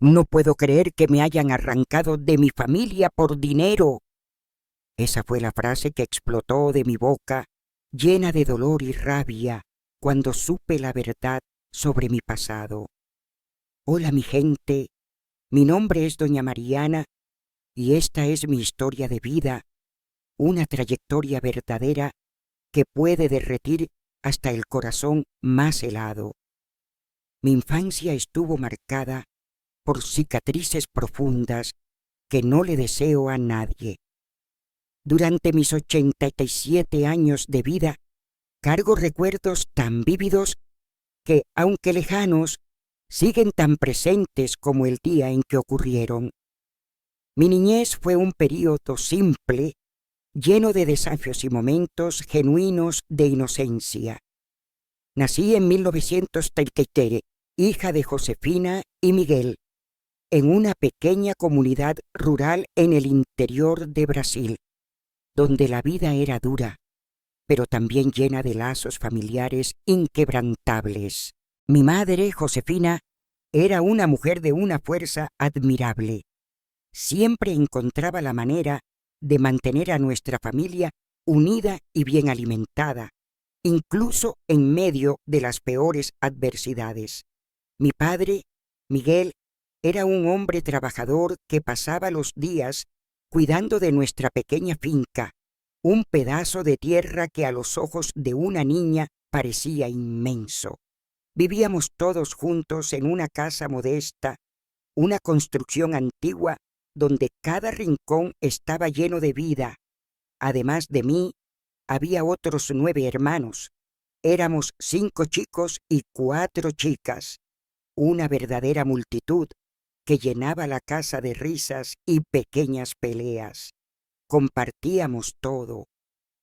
No puedo creer que me hayan arrancado de mi familia por dinero. Esa fue la frase que explotó de mi boca, llena de dolor y rabia, cuando supe la verdad sobre mi pasado. Hola, mi gente, mi nombre es doña Mariana y esta es mi historia de vida, una trayectoria verdadera que puede derretir hasta el corazón más helado. Mi infancia estuvo marcada por cicatrices profundas que no le deseo a nadie. Durante mis 87 años de vida, cargo recuerdos tan vívidos que, aunque lejanos, siguen tan presentes como el día en que ocurrieron. Mi niñez fue un período simple, lleno de desafíos y momentos genuinos de inocencia. Nací en 1933, hija de Josefina y Miguel, en una pequeña comunidad rural en el interior de Brasil, donde la vida era dura, pero también llena de lazos familiares inquebrantables. Mi madre, Josefina, era una mujer de una fuerza admirable. Siempre encontraba la manera de mantener a nuestra familia unida y bien alimentada, incluso en medio de las peores adversidades. Mi padre, Miguel, era un hombre trabajador que pasaba los días cuidando de nuestra pequeña finca, un pedazo de tierra que a los ojos de una niña parecía inmenso. Vivíamos todos juntos en una casa modesta, una construcción antigua donde cada rincón estaba lleno de vida. Además de mí, había otros 9 hermanos. Éramos 5 chicos y 4 chicas, una verdadera multitud que llenaba la casa de risas y pequeñas peleas. Compartíamos todo,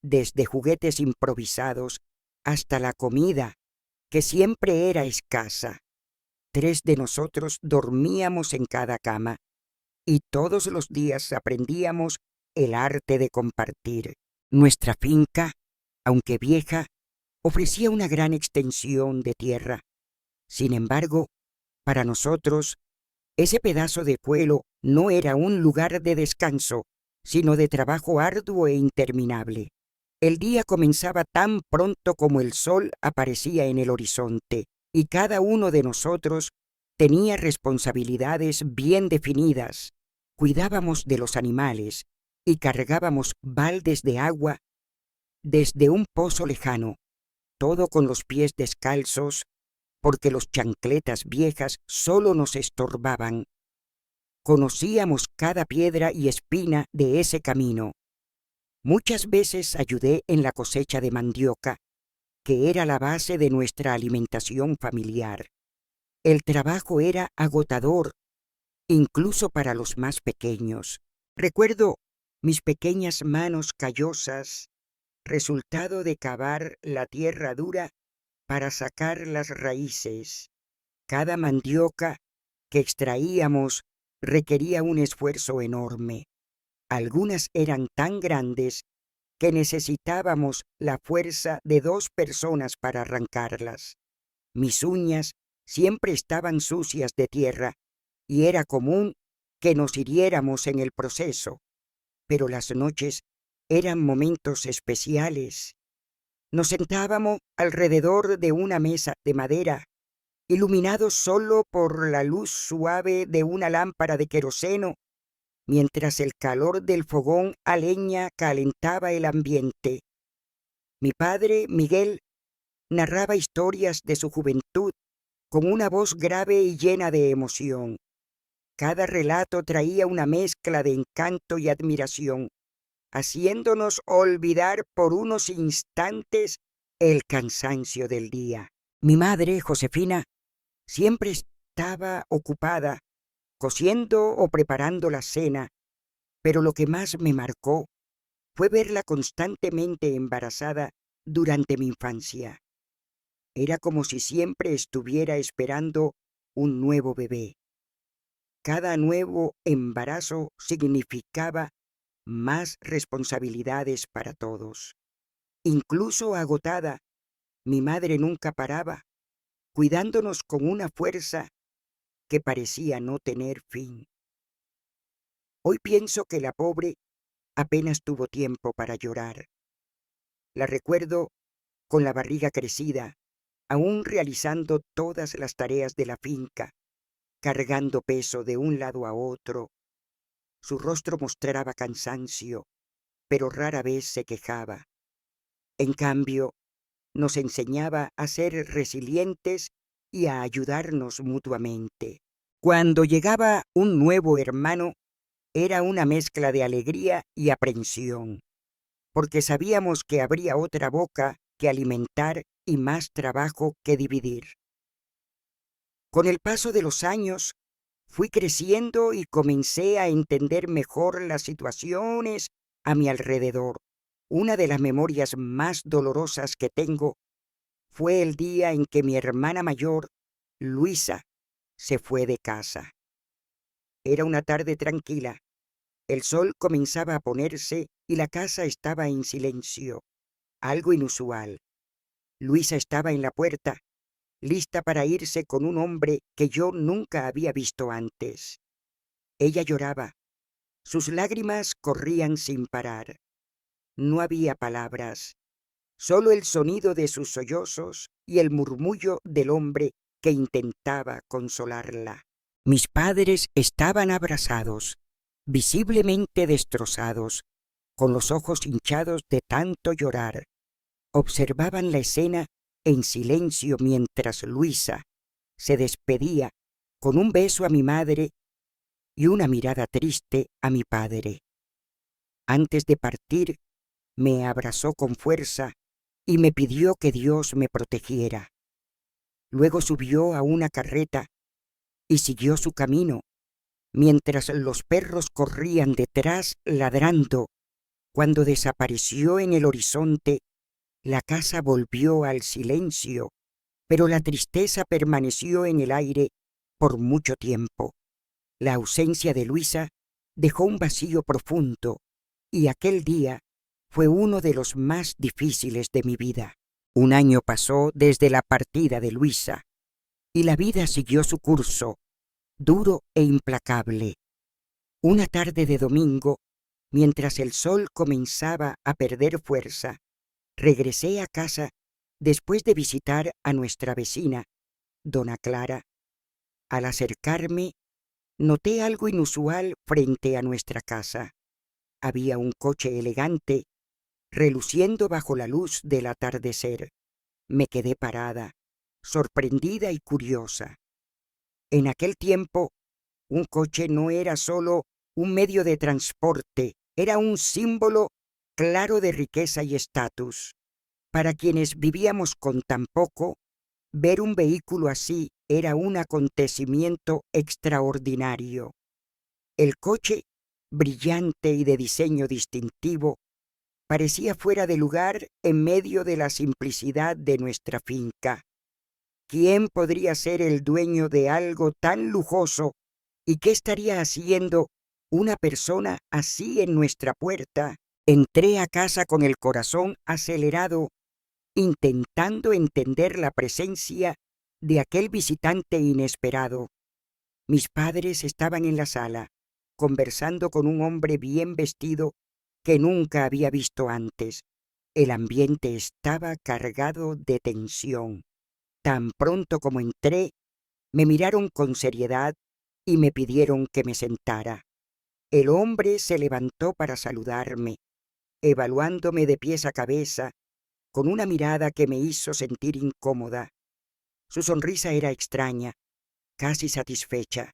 desde juguetes improvisados hasta la comida, que siempre era escasa. 3 de nosotros dormíamos en cada cama y todos los días aprendíamos el arte de compartir. Nuestra finca, aunque vieja, ofrecía una gran extensión de tierra. Sin embargo, para nosotros, ese pedazo de pueblo no era un lugar de descanso, sino de trabajo arduo e interminable. El día comenzaba tan pronto como el sol aparecía en el horizonte, y cada uno de nosotros tenía responsabilidades bien definidas. Cuidábamos de los animales y cargábamos baldes de agua desde un pozo lejano, todo con los pies descalzos, porque los chancletas viejas solo nos estorbaban. Conocíamos cada piedra y espina de ese camino. Muchas veces ayudé en la cosecha de mandioca, que era la base de nuestra alimentación familiar. El trabajo era agotador, incluso para los más pequeños. Recuerdo mis pequeñas manos callosas, resultado de cavar la tierra dura para sacar las raíces. Cada mandioca que extraíamos requería un esfuerzo enorme. Algunas eran tan grandes que necesitábamos la fuerza de 2 personas para arrancarlas. Mis uñas siempre estaban sucias de tierra y era común que nos hiriéramos en el proceso, pero las noches eran momentos especiales. Nos sentábamos alrededor de una mesa de madera, iluminados solo por la luz suave de una lámpara de queroseno, mientras el calor del fogón a leña calentaba el ambiente. Mi padre, Miguel, narraba historias de su juventud con una voz grave y llena de emoción. Cada relato traía una mezcla de encanto y admiración, haciéndonos olvidar por unos instantes el cansancio del día. Mi madre, Josefina, siempre estaba ocupada cociendo o preparando la cena, pero lo que más me marcó fue verla constantemente embarazada durante mi infancia. Era como si siempre estuviera esperando un nuevo bebé. Cada nuevo embarazo significaba más responsabilidades para todos. Incluso agotada, mi madre nunca paraba, cuidándonos con una fuerza que parecía no tener fin. Hoy pienso que la pobre apenas tuvo tiempo para llorar. La recuerdo con la barriga crecida, aún realizando todas las tareas de la finca, cargando peso de un lado a otro. Su rostro mostraba cansancio, pero rara vez se quejaba. En cambio, nos enseñaba a ser resilientes y a ayudarnos mutuamente. Cuando llegaba un nuevo hermano, era una mezcla de alegría y aprensión, porque sabíamos que habría otra boca que alimentar y más trabajo que dividir. Con el paso de los años, fui creciendo y comencé a entender mejor las situaciones a mi alrededor. Una de las memorias más dolorosas que tengo fue el día en que mi hermana mayor, Luisa, se fue de casa. Era una tarde tranquila. El sol comenzaba a ponerse y la casa estaba en silencio, algo inusual. Luisa estaba en la puerta, lista para irse con un hombre que yo nunca había visto antes. Ella lloraba. Sus lágrimas corrían sin parar. No había palabras, solo el sonido de sus sollozos y el murmullo del hombre que intentaba consolarla. Mis padres estaban abrazados, visiblemente destrozados, con los ojos hinchados de tanto llorar. Observaban la escena en silencio mientras Luisa se despedía con un beso a mi madre y una mirada triste a mi padre. Antes de partir, me abrazó con fuerza y me pidió que Dios me protegiera. Luego subió a una carreta y siguió su camino, mientras los perros corrían detrás ladrando. Cuando desapareció en el horizonte, la casa volvió al silencio, pero la tristeza permaneció en el aire por mucho tiempo. La ausencia de Luisa dejó un vacío profundo, y aquel día fue uno de los más difíciles de mi vida. Un año pasó desde la partida de Luisa, y la vida siguió su curso, duro e implacable. Una tarde de domingo, mientras el sol comenzaba a perder fuerza, regresé a casa después de visitar a nuestra vecina, dona Clara. Al acercarme, noté algo inusual frente a nuestra casa. Había un coche elegante, reluciendo bajo la luz del atardecer. Me quedé parada, sorprendida y curiosa. En aquel tiempo, un coche no era solo un medio de transporte, era un símbolo claro de riqueza y estatus. Para quienes vivíamos con tan poco, ver un vehículo así era un acontecimiento extraordinario. El coche, brillante y de diseño distintivo, parecía fuera de lugar en medio de la simplicidad de nuestra finca. ¿Quién podría ser el dueño de algo tan lujoso y qué estaría haciendo una persona así en nuestra puerta? Entré a casa con el corazón acelerado, intentando entender la presencia de aquel visitante inesperado. Mis padres estaban en la sala, conversando con un hombre bien vestido que nunca había visto antes. El ambiente estaba cargado de tensión. Tan pronto como entré, me miraron con seriedad y me pidieron que me sentara. El hombre se levantó para saludarme, evaluándome de pies a cabeza, con una mirada que me hizo sentir incómoda. Su sonrisa era extraña, casi satisfecha.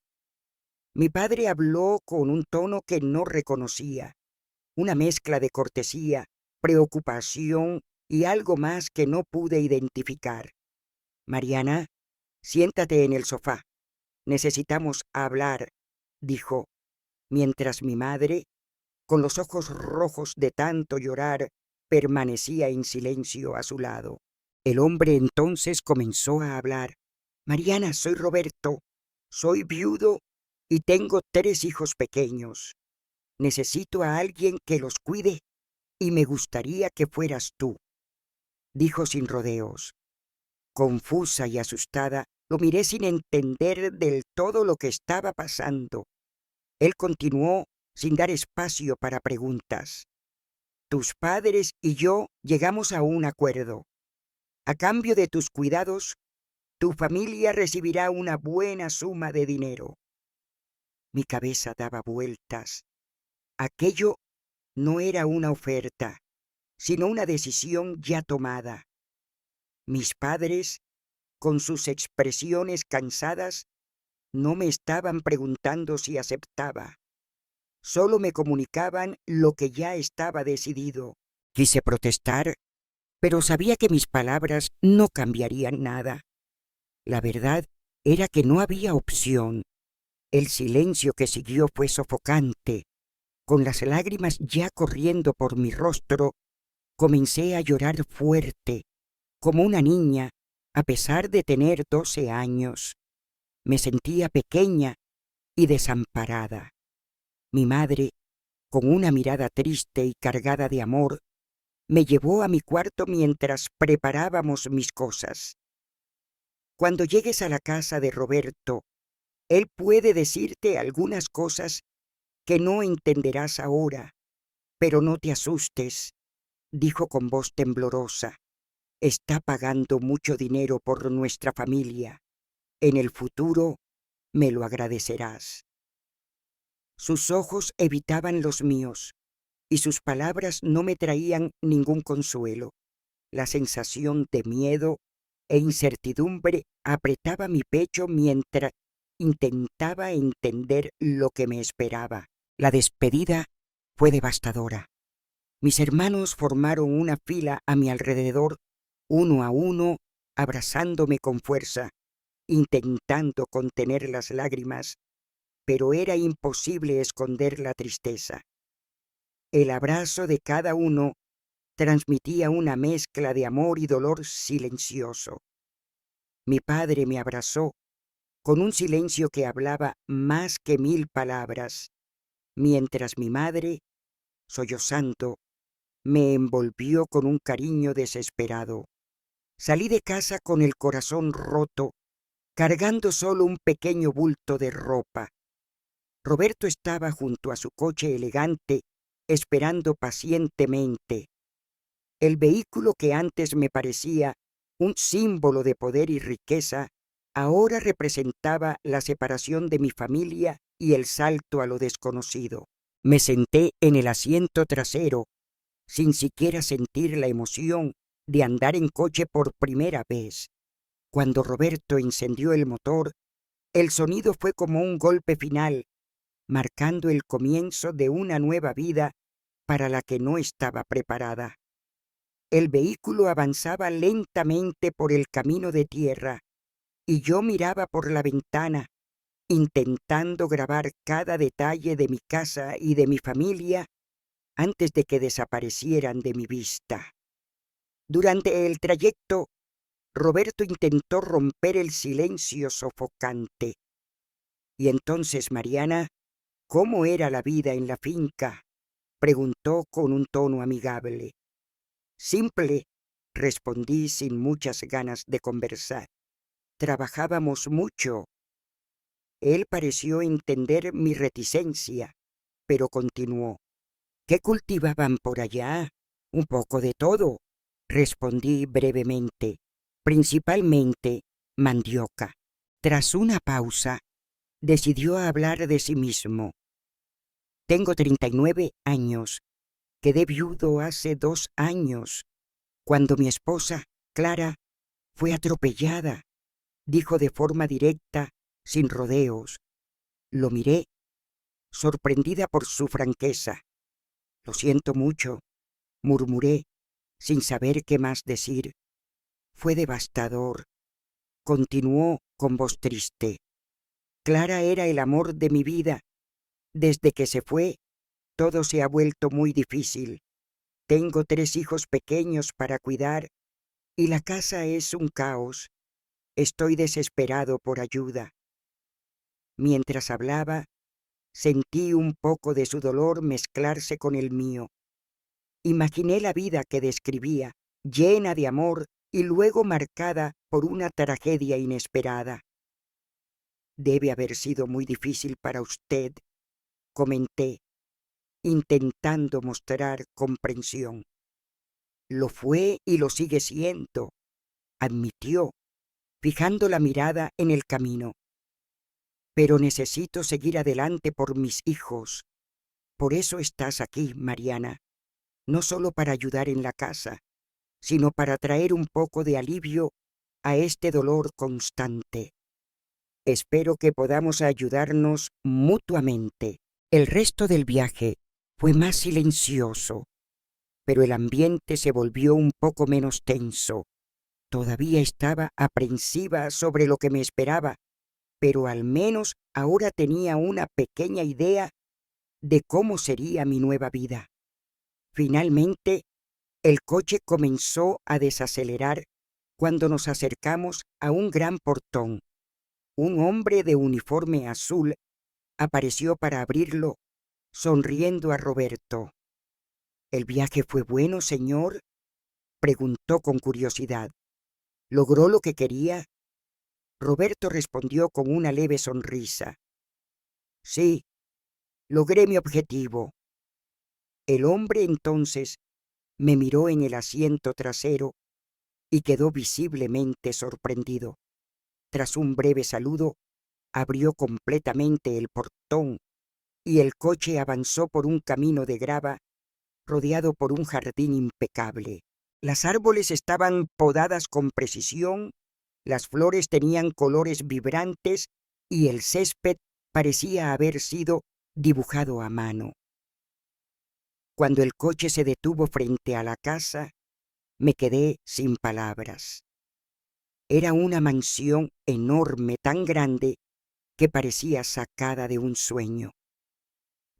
Mi padre habló con un tono que no reconocía, una mezcla de cortesía, preocupación y algo más que no pude identificar. Mariana, siéntate en el sofá. Necesitamos hablar, dijo, mientras mi madre, con los ojos rojos de tanto llorar, permanecía en silencio a su lado. El hombre entonces comenzó a hablar. Mariana, soy Roberto, soy viudo y tengo 3 hijos pequeños. Necesito a alguien que los cuide y me gustaría que fueras tú, dijo sin rodeos. Confusa y asustada, Lo miré sin entender del todo lo que estaba pasando. Él continuó sin dar espacio para preguntas. Tus padres y yo llegamos a un acuerdo. A cambio de tus cuidados, tu familia recibirá una buena suma de dinero. Mi cabeza daba vueltas. Aquello no era una oferta, sino una decisión ya tomada. Mis padres, con sus expresiones cansadas, no me estaban preguntando si aceptaba. Solo me comunicaban lo que ya estaba decidido. Quise protestar, pero sabía que mis palabras no cambiarían nada. La verdad era que no había opción. El silencio que siguió fue sofocante. Con las lágrimas ya corriendo por mi rostro, comencé a llorar fuerte, como una niña, a pesar de tener 12 años. Me sentía pequeña y desamparada. Mi madre, con una mirada triste y cargada de amor, me llevó a mi cuarto mientras preparábamos mis cosas. Cuando llegues a la casa de Roberto, él puede decirte algunas cosas que no entenderás ahora, pero no te asustes, dijo con voz temblorosa. Está pagando mucho dinero por nuestra familia. En el futuro me lo agradecerás. Sus ojos evitaban los míos, y sus palabras no me traían ningún consuelo. La sensación de miedo e incertidumbre apretaba mi pecho mientras intentaba entender lo que me esperaba. La despedida fue devastadora. Mis hermanos formaron una fila a mi alrededor, uno a uno, abrazándome con fuerza, intentando contener las lágrimas, pero era imposible esconder la tristeza. El abrazo de cada uno transmitía una mezcla de amor y dolor silencioso. Mi padre me abrazó con un silencio que hablaba más que 1000 palabras, mientras mi madre, sollozando, me envolvió con un cariño desesperado. Salí de casa con el corazón roto, cargando solo un pequeño bulto de ropa. Roberto estaba junto a su coche elegante, esperando pacientemente. El vehículo que antes me parecía un símbolo de poder y riqueza, ahora representaba la separación de mi familia y el salto a lo desconocido. Me senté en el asiento trasero, sin siquiera sentir la emoción de andar en coche por primera vez. Cuando Roberto encendió el motor, el sonido fue como un golpe final, marcando el comienzo de una nueva vida para la que no estaba preparada. El vehículo avanzaba lentamente por el camino de tierra, y yo miraba por la ventana, intentando grabar cada detalle de mi casa y de mi familia antes de que desaparecieran de mi vista. Durante el trayecto, Roberto intentó romper el silencio sofocante. Y entonces Mariana, ¿cómo era la vida en la finca?, preguntó con un tono amigable. Simple, respondí sin muchas ganas de conversar. Trabajábamos mucho. Él pareció entender mi reticencia, pero continuó. ¿Qué cultivaban por allá? Un poco de todo, respondí brevemente. Principalmente mandioca. Tras una pausa, decidió hablar de sí mismo. Tengo 39 años. Quedé viudo hace 2 años, cuando mi esposa, Clara, fue atropellada, dijo de forma directa, sin rodeos. Lo miré, sorprendida por su franqueza. Lo siento mucho, murmuré, sin saber qué más decir. Fue devastador. Continuó con voz triste. Clara era el amor de mi vida. Desde que se fue, todo se ha vuelto muy difícil. Tengo 3 hijos pequeños para cuidar y la casa es un caos. Estoy desesperado por ayuda. Mientras hablaba, sentí un poco de su dolor mezclarse con el mío. Imaginé la vida que describía, llena de amor y luego marcada por una tragedia inesperada. Debe haber sido muy difícil para usted, comenté, intentando mostrar comprensión. Lo fue y lo sigue siendo, admitió, fijando la mirada en el camino. Pero necesito seguir adelante por mis hijos. Por eso estás aquí, Mariana, no solo para ayudar en la casa, sino para traer un poco de alivio a este dolor constante. Espero que podamos ayudarnos mutuamente. El resto del viaje fue más silencioso, pero el ambiente se volvió un poco menos tenso. Todavía estaba aprensiva sobre lo que me esperaba, pero al menos ahora tenía una pequeña idea de cómo sería mi nueva vida. Finalmente, el coche comenzó a desacelerar cuando nos acercamos a un gran portón. Un hombre de uniforme azul apareció para abrirlo, sonriendo a Roberto. ¿El viaje fue bueno, señor?, preguntó con curiosidad. ¿Logró lo que quería? Roberto respondió con una leve sonrisa. Sí, logré mi objetivo. El hombre entonces me miró en el asiento trasero y quedó visiblemente sorprendido. Tras un breve saludo, abrió completamente el portón y el coche avanzó por un camino de grava rodeado por un jardín impecable. Las árboles estaban podadas con precisión, las flores tenían colores vibrantes y el césped parecía haber sido dibujado a mano. Cuando el coche se detuvo frente a la casa, me quedé sin palabras. Era una mansión enorme, tan grande que parecía sacada de un sueño.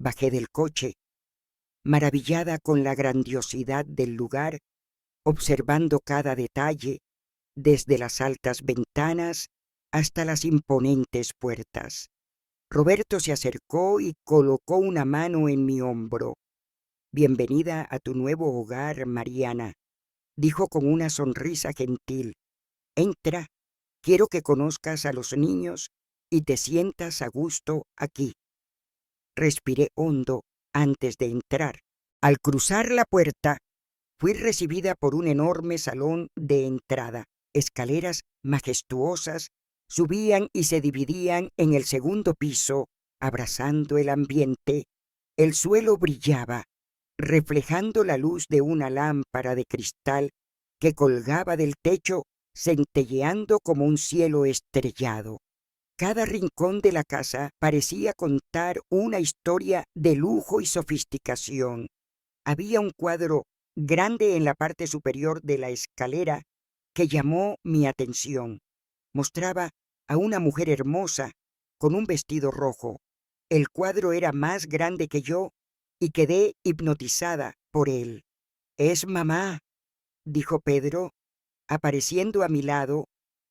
Bajé del coche, maravillada con la grandiosidad del lugar, observando cada detalle, desde las altas ventanas hasta las imponentes puertas. Roberto se acercó y colocó una mano en mi hombro. Bienvenida a tu nuevo hogar, Mariana, dijo con una sonrisa gentil. Entra, quiero que conozcas a los niños y te sientas a gusto aquí. Respiré hondo antes de entrar. Al cruzar la puerta, fui recibida por un enorme salón de entrada. Escaleras majestuosas subían y se dividían en el segundo piso, abrazando el ambiente. El suelo brillaba, reflejando la luz de una lámpara de cristal que colgaba del techo, centelleando como un cielo estrellado. Cada rincón de la casa parecía contar una historia de lujo y sofisticación. Había un cuadro grande en la parte superior de la escalera que llamó mi atención. Mostraba a una mujer hermosa con un vestido rojo. El cuadro era más grande que yo y quedé hipnotizada por él. «Es mamá», dijo Pedro, apareciendo a mi lado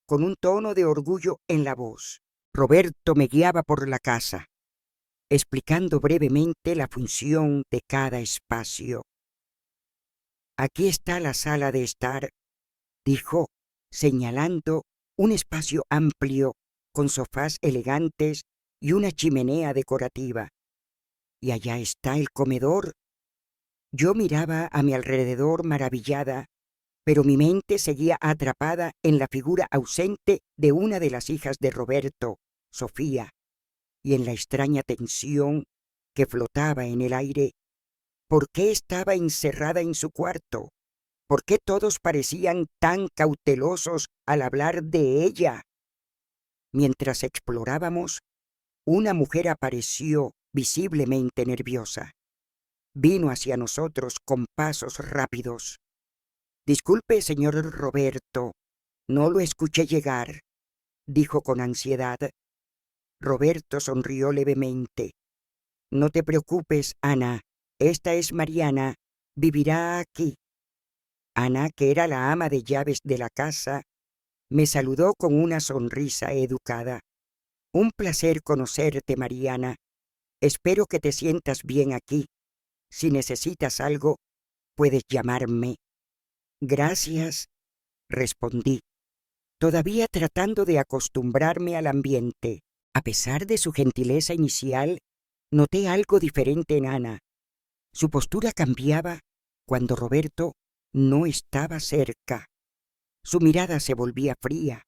con un tono de orgullo en la voz. Roberto me guiaba por la casa, explicando brevemente la función de cada espacio. «Aquí está la sala de estar», dijo, señalando un espacio amplio con sofás elegantes y una chimenea decorativa. «Y allá está el comedor». Yo miraba a mi alrededor maravillada, pero mi mente seguía atrapada en la figura ausente de una de las hijas de Roberto, Sofía, y en la extraña tensión que flotaba en el aire. ¿Por qué estaba encerrada en su cuarto? ¿Por qué todos parecían tan cautelosos al hablar de ella? Mientras explorábamos, una mujer apareció visiblemente nerviosa. Vino hacia nosotros con pasos rápidos. «Disculpe, señor Roberto, no lo escuché llegar», dijo con ansiedad. Roberto sonrió levemente. «No te preocupes, Ana. Esta es Mariana. Vivirá aquí». Ana, que era la ama de llaves de la casa, me saludó con una sonrisa educada. «Un placer conocerte, Mariana. Espero que te sientas bien aquí. Si necesitas algo, puedes llamarme». «Gracias», respondí. todavía tratando de acostumbrarme al ambiente. A pesar de su gentileza inicial, noté algo diferente en Ana. Su postura cambiaba cuando Roberto no estaba cerca. Su mirada se volvía fría,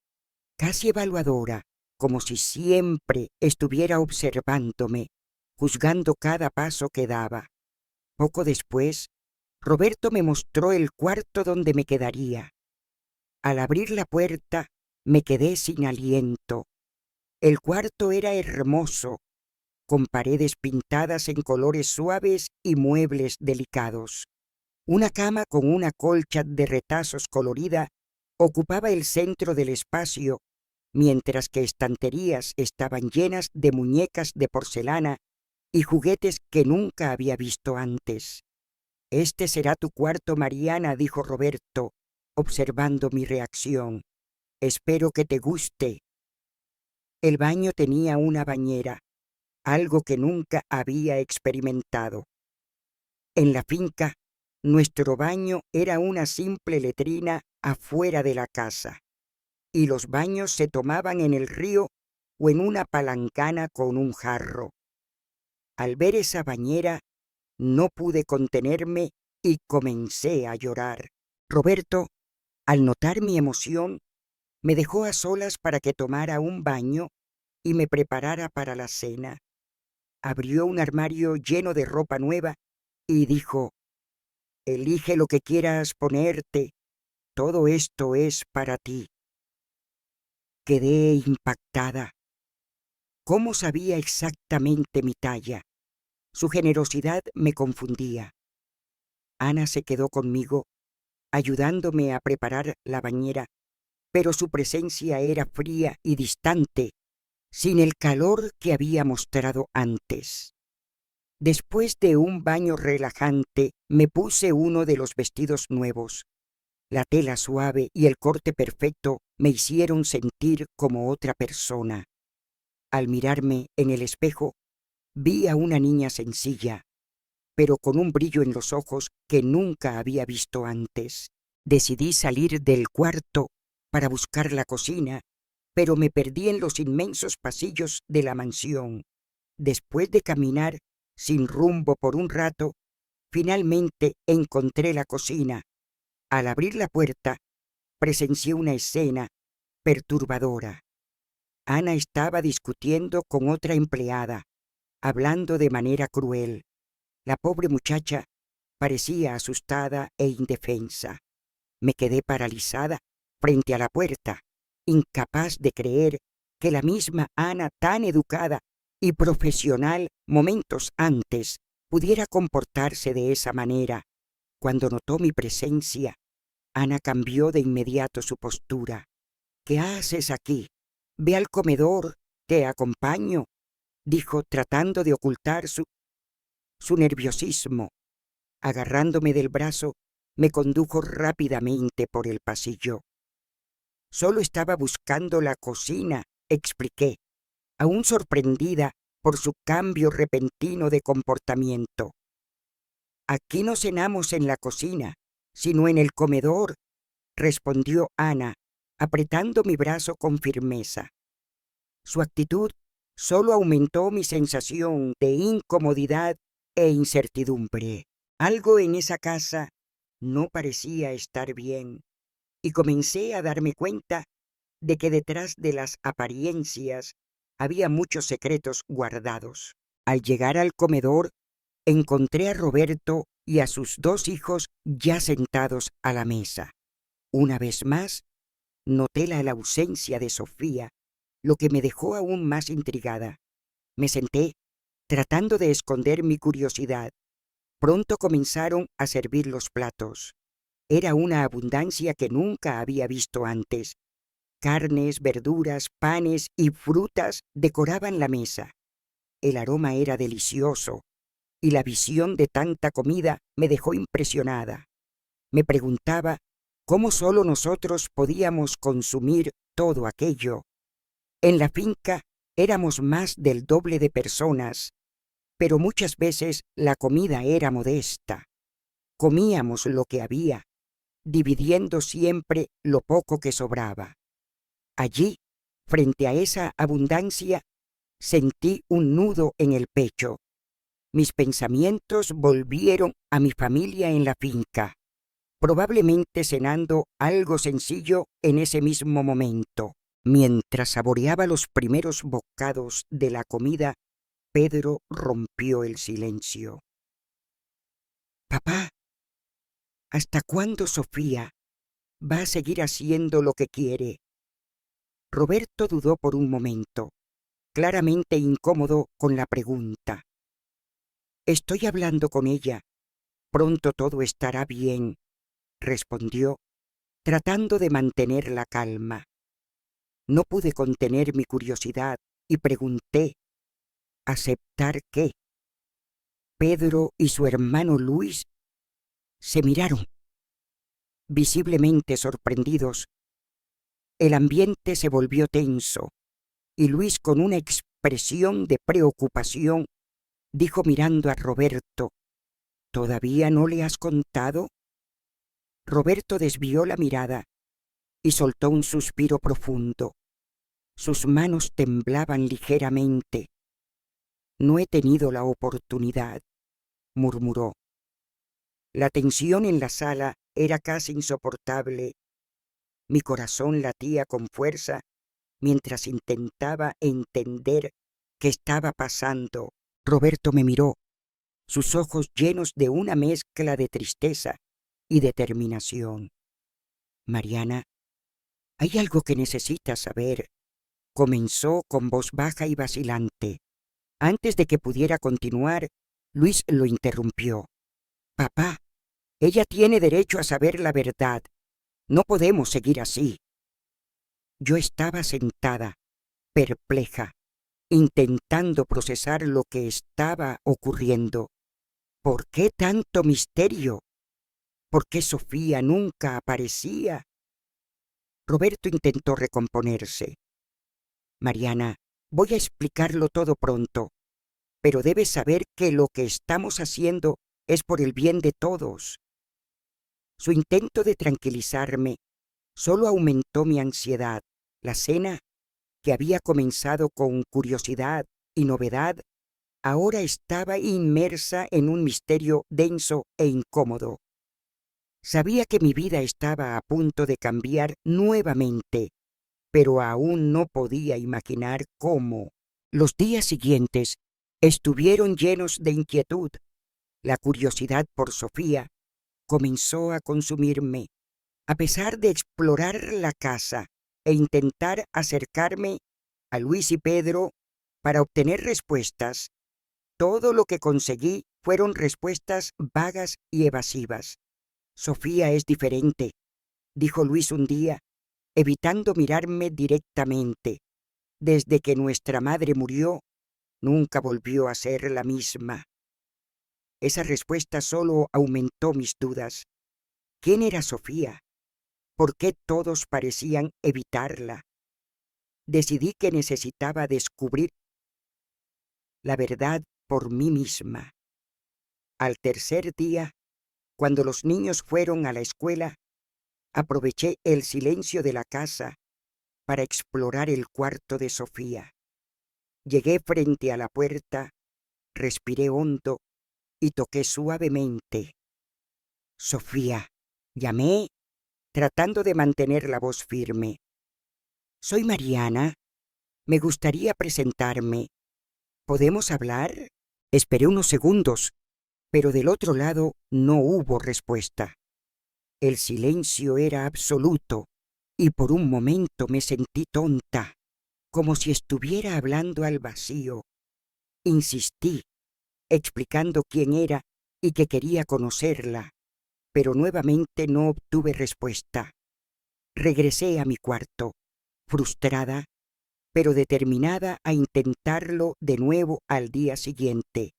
casi evaluadora, como si siempre estuviera observándome, juzgando cada paso que daba. Poco después, Roberto me mostró el cuarto donde me quedaría. Al abrir la puerta, me quedé sin aliento. El cuarto era hermoso, con paredes pintadas en colores suaves y muebles delicados. Una cama con una colcha de retazos colorida ocupaba el centro del espacio, mientras que estanterías estaban llenas de muñecas de porcelana y juguetes que nunca había visto antes. «Este será tu cuarto, Mariana», dijo Roberto, observando mi reacción. «Espero que te guste». El baño tenía una bañera, algo que nunca había experimentado. En la finca, nuestro baño era una simple letrina afuera de la casa, y los baños se tomaban en el río o en una palancana con un jarro. Al ver esa bañera, no pude contenerme y comencé a llorar. Roberto, al notar mi emoción, me dejó a solas para que tomara un baño y me preparara para la cena. Abrió un armario lleno de ropa nueva y dijo: «Elige lo que quieras ponerte, todo esto es para ti». Quedé impactada. ¿Cómo sabía exactamente mi talla? Su generosidad me confundía. Ana se quedó conmigo, ayudándome a preparar la bañera, pero su presencia era fría y distante, sin el calor que había mostrado antes. Después de un baño relajante, me puse uno de los vestidos nuevos. La tela suave y el corte perfecto me hicieron sentir como otra persona. Al mirarme en el espejo, vi a una niña sencilla, pero con un brillo en los ojos que nunca había visto antes. Decidí salir del cuarto para buscar la cocina, pero me perdí en los inmensos pasillos de la mansión. Después de caminar sin rumbo por un rato, finalmente encontré la cocina. Al abrir la puerta, presencié una escena perturbadora. Ana estaba discutiendo con otra empleada, hablando de manera cruel. La pobre muchacha parecía asustada e indefensa. Me quedé paralizada frente a la puerta, incapaz de creer que la misma Ana, tan educada y profesional momentos antes, pudiera comportarse de esa manera. Cuando notó mi presencia, Ana cambió de inmediato su postura. «¿Qué haces aquí? Ve al comedor, te acompaño», dijo, tratando de ocultar su nerviosismo. Agarrándome del brazo, me condujo rápidamente por el pasillo. «Solo estaba buscando la cocina», expliqué, aún sorprendida por su cambio repentino de comportamiento. «Aquí no cenamos en la cocina, sino en el comedor», respondió Ana, apretando mi brazo con firmeza. Su actitud solo aumentó mi sensación de incomodidad e incertidumbre. Algo en esa casa no parecía estar bien, y comencé a darme cuenta de que detrás de las apariencias había muchos secretos guardados. Al llegar al comedor, encontré a Roberto y a sus dos hijos ya sentados a la mesa. Una vez más, noté la ausencia de Sofía, lo que me dejó aún más intrigada. Me senté, tratando de esconder mi curiosidad. Pronto comenzaron a servir los platos. Era una abundancia que nunca había visto antes. Carnes, verduras, panes y frutas decoraban la mesa. El aroma era delicioso, y la visión de tanta comida me dejó impresionada. Me preguntaba cómo solo nosotros podíamos consumir todo aquello. En la finca éramos más del doble de personas, pero muchas veces la comida era modesta. Comíamos lo que había, dividiendo siempre lo poco que sobraba. Allí, frente a esa abundancia, sentí un nudo en el pecho. Mis pensamientos volvieron a mi familia en la finca, probablemente cenando algo sencillo en ese mismo momento. Mientras saboreaba los primeros bocados de la comida, Pedro rompió el silencio. Papá, ¿hasta cuándo Sofía va a seguir haciendo lo que quiere? Roberto dudó por un momento, claramente incómodo con la pregunta. Estoy hablando con ella. Pronto todo estará bien, respondió, tratando de mantener la calma. No pude contener mi curiosidad y pregunté, ¿aceptar qué? Pedro y su hermano Luis se miraron, visiblemente sorprendidos. El ambiente se volvió tenso y Luis, con una expresión de preocupación, dijo mirando a Roberto, ¿todavía no le has contado? Roberto desvió la mirada y soltó un suspiro profundo. Sus manos temblaban ligeramente. No he tenido la oportunidad, murmuró. La tensión en la sala era casi insoportable. Mi corazón latía con fuerza mientras intentaba entender qué estaba pasando. Roberto me miró, sus ojos llenos de una mezcla de tristeza y determinación. Mariana, hay algo que necesitas saber, comenzó con voz baja y vacilante. Antes de que pudiera continuar, Luis lo interrumpió. Papá, ella tiene derecho a saber la verdad. No podemos seguir así. Yo estaba sentada, perpleja, intentando procesar lo que estaba ocurriendo. ¿Por qué tanto misterio? ¿Por qué Sofía nunca aparecía? Roberto intentó recomponerse. Mariana, voy a explicarlo todo pronto, pero debes saber que lo que estamos haciendo es por el bien de todos. Su intento de tranquilizarme solo aumentó mi ansiedad. La cena, que había comenzado con curiosidad y novedad, ahora estaba inmersa en un misterio denso e incómodo. Sabía que mi vida estaba a punto de cambiar nuevamente, pero aún no podía imaginar cómo. Los días siguientes estuvieron llenos de inquietud. La curiosidad por Sofía comenzó a consumirme. A pesar de explorar la casa e intentar acercarme a Luis y Pedro para obtener respuestas, todo lo que conseguí fueron respuestas vagas y evasivas. Sofía es diferente, dijo Luis un día, evitando mirarme directamente. Desde que nuestra madre murió, nunca volvió a ser la misma. Esa respuesta solo aumentó mis dudas. ¿Quién era Sofía? ¿Por qué todos parecían evitarla? Decidí que necesitaba descubrir la verdad por mí misma. Al tercer día, cuando los niños fueron a la escuela, aproveché el silencio de la casa para explorar el cuarto de Sofía. Llegué frente a la puerta, respiré hondo y toqué suavemente. Sofía, llamé, tratando de mantener la voz firme. Soy Mariana. Me gustaría presentarme. ¿Podemos hablar? Esperé unos segundos, pero del otro lado no hubo respuesta. El silencio era absoluto y por un momento me sentí tonta, como si estuviera hablando al vacío. Insistí, explicando quién era y que quería conocerla, pero nuevamente no obtuve respuesta. Regresé a mi cuarto, frustrada, pero determinada a intentarlo de nuevo al día siguiente.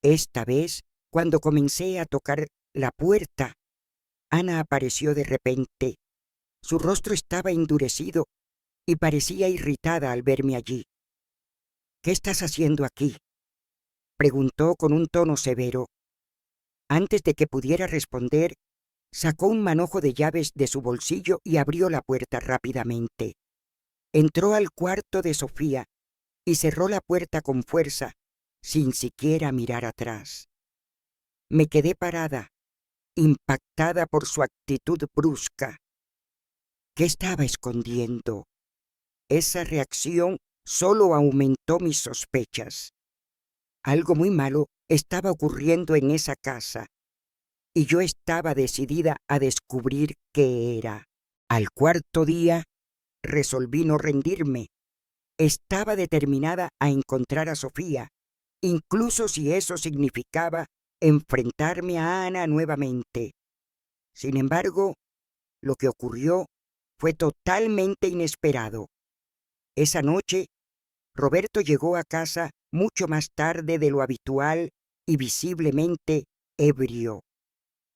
Esta vez, cuando comencé a tocar la puerta, Ana apareció de repente. Su rostro estaba endurecido y parecía irritada al verme allí. ¿Qué estás haciendo aquí?, preguntó con un tono severo. Antes de que pudiera responder, sacó un manojo de llaves de su bolsillo y abrió la puerta rápidamente. Entró al cuarto de Sofía y cerró la puerta con fuerza, sin siquiera mirar atrás. Me quedé parada, impactada por su actitud brusca. ¿Qué estaba escondiendo? Esa reacción solo aumentó mis sospechas. Algo muy malo estaba ocurriendo en esa casa, y yo estaba decidida a descubrir qué era. Al cuarto día, resolví no rendirme. Estaba determinada a encontrar a Sofía, incluso si eso significaba enfrentarme a Ana nuevamente. Sin embargo, lo que ocurrió fue totalmente inesperado. Esa noche, Roberto llegó a casa mucho más tarde de lo habitual y visiblemente ebrio.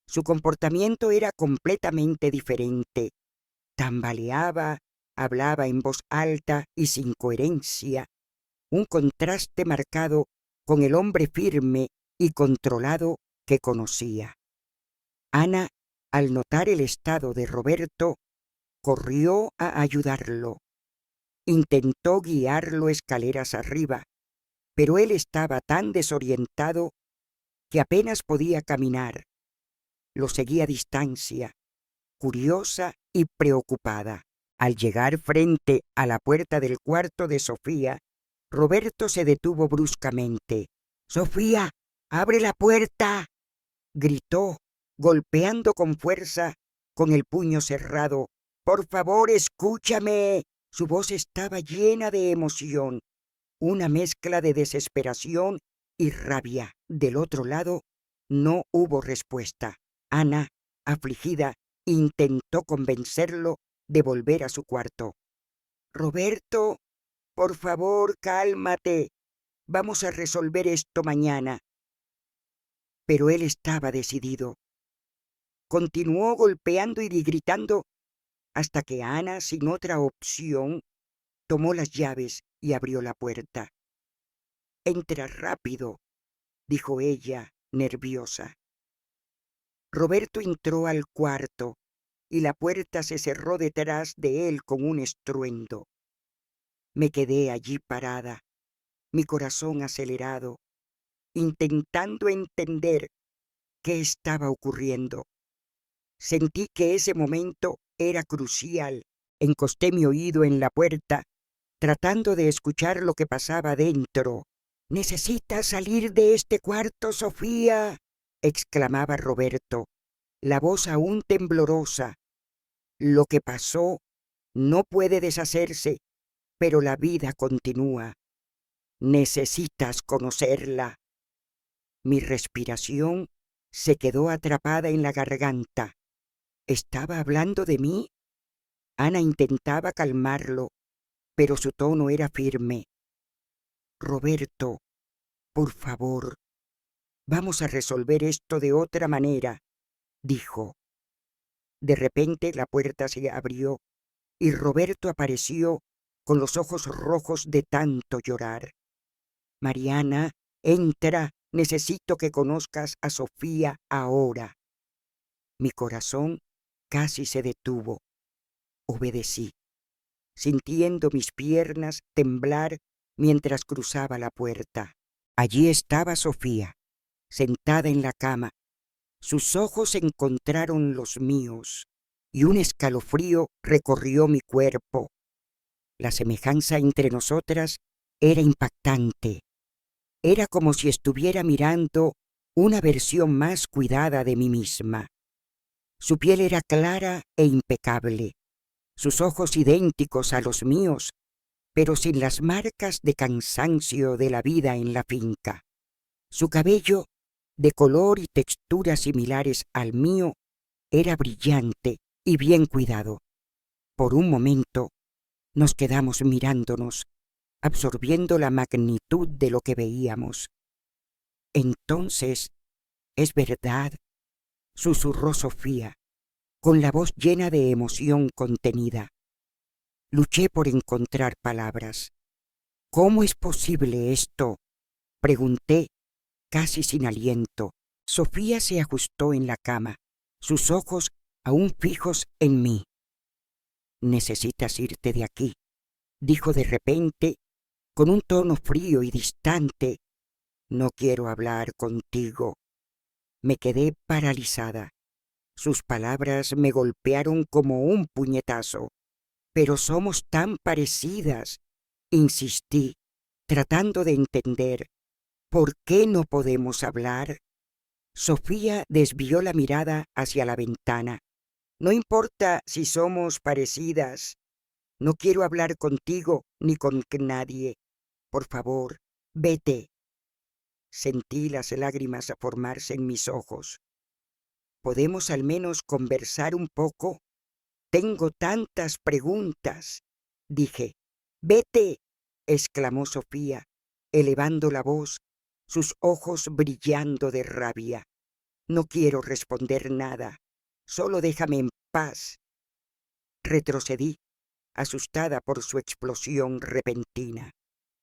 Su comportamiento era completamente diferente. Tambaleaba, hablaba en voz alta y sin coherencia, un contraste marcado con el hombre firme y controlado que conocía. Ana, al notar el estado de Roberto, corrió a ayudarlo. Intentó guiarlo escaleras arriba, pero él estaba tan desorientado que apenas podía caminar. Lo seguía a distancia, curiosa y preocupada. Al llegar frente a la puerta del cuarto de Sofía, Roberto se detuvo bruscamente. «¡Sofía, abre la puerta!», gritó, golpeando con fuerza con el puño cerrado. «¡Por favor, escúchame!». Su voz estaba llena de emoción, una mezcla de desesperación y rabia. Del otro lado, no hubo respuesta. Ana, afligida, intentó convencerlo de volver a su cuarto. «Roberto, por favor, cálmate. Vamos a resolver esto mañana». Pero él estaba decidido. Continuó golpeando y gritando hasta que Ana, sin otra opción, tomó las llaves y abrió la puerta. «Entra rápido», dijo ella, nerviosa. Roberto entró al cuarto y la puerta se cerró detrás de él con un estruendo. Me quedé allí parada, mi corazón acelerado, intentando entender qué estaba ocurriendo. Sentí que ese momento era crucial. Encosté mi oído en la puerta, tratando de escuchar lo que pasaba dentro. «¡Necesitas salir de este cuarto, Sofía!», exclamaba Roberto, la voz aún temblorosa. «Lo que pasó no puede deshacerse, pero la vida continúa. Necesitas conocerla». Mi respiración se quedó atrapada en la garganta. ¿Estaba hablando de mí? Ana intentaba calmarlo, pero su tono era firme. «Roberto, por favor, vamos a resolver esto de otra manera», dijo. De repente la puerta se abrió y Roberto apareció con los ojos rojos de tanto llorar. «Mariana, entra, necesito que conozcas a Sofía ahora». Mi corazón casi se detuvo. Obedecí, sintiendo mis piernas temblar mientras cruzaba la puerta. Allí estaba Sofía, sentada en la cama. Sus ojos encontraron los míos y un escalofrío recorrió mi cuerpo. La semejanza entre nosotras era impactante. Era como si estuviera mirando una versión más cuidada de mí misma. Su piel era clara e impecable, sus ojos idénticos a los míos, pero sin las marcas de cansancio de la vida en la finca. Su cabello, de color y textura similares al mío, era brillante y bien cuidado. Por un momento nos quedamos mirándonos, absorbiendo la magnitud de lo que veíamos. «Entonces, ¿es verdad?», susurró Sofía, con la voz llena de emoción contenida. Luché por encontrar palabras. «¿Cómo es posible esto?», pregunté, casi sin aliento. Sofía se ajustó en la cama, sus ojos aún fijos en mí. «Necesitas irte de aquí», dijo de repente, con un tono frío y distante: no quiero hablar contigo. Me quedé paralizada. Sus palabras me golpearon como un puñetazo. Pero somos tan parecidas, insistí, tratando de entender. ¿Por qué no podemos hablar? Sofía desvió la mirada hacia la ventana. No importa si somos parecidas. No quiero hablar contigo ni con nadie. Por favor, vete. Sentí las lágrimas formarse en mis ojos. ¿Podemos al menos conversar un poco? Tengo tantas preguntas, dije. Vete, exclamó Sofía, elevando la voz, sus ojos brillando de rabia. No quiero responder nada. Solo déjame en paz. Retrocedí, asustada por su explosión repentina.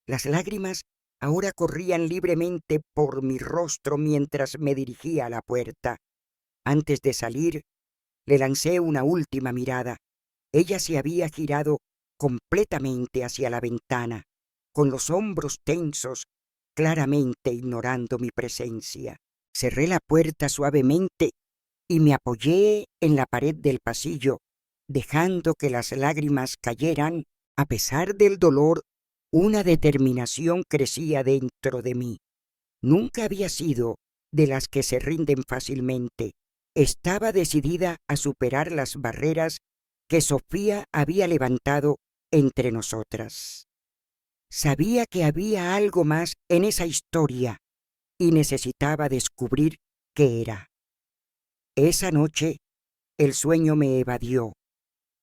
Las lágrimas ahora corrían libremente por mi rostro mientras me dirigía a la puerta. Antes de salir, le lancé una última mirada. Ella se había girado completamente hacia la ventana, con los hombros tensos, claramente ignorando mi presencia. Cerré la puerta suavemente y me apoyé en la pared del pasillo, dejando que las lágrimas cayeran. A pesar del dolor, una determinación crecía dentro de mí. Nunca había sido de las que se rinden fácilmente. Estaba decidida a superar las barreras que Sofía había levantado entre nosotras. Sabía que había algo más en esa historia y necesitaba descubrir qué era. Esa noche el sueño me evadió.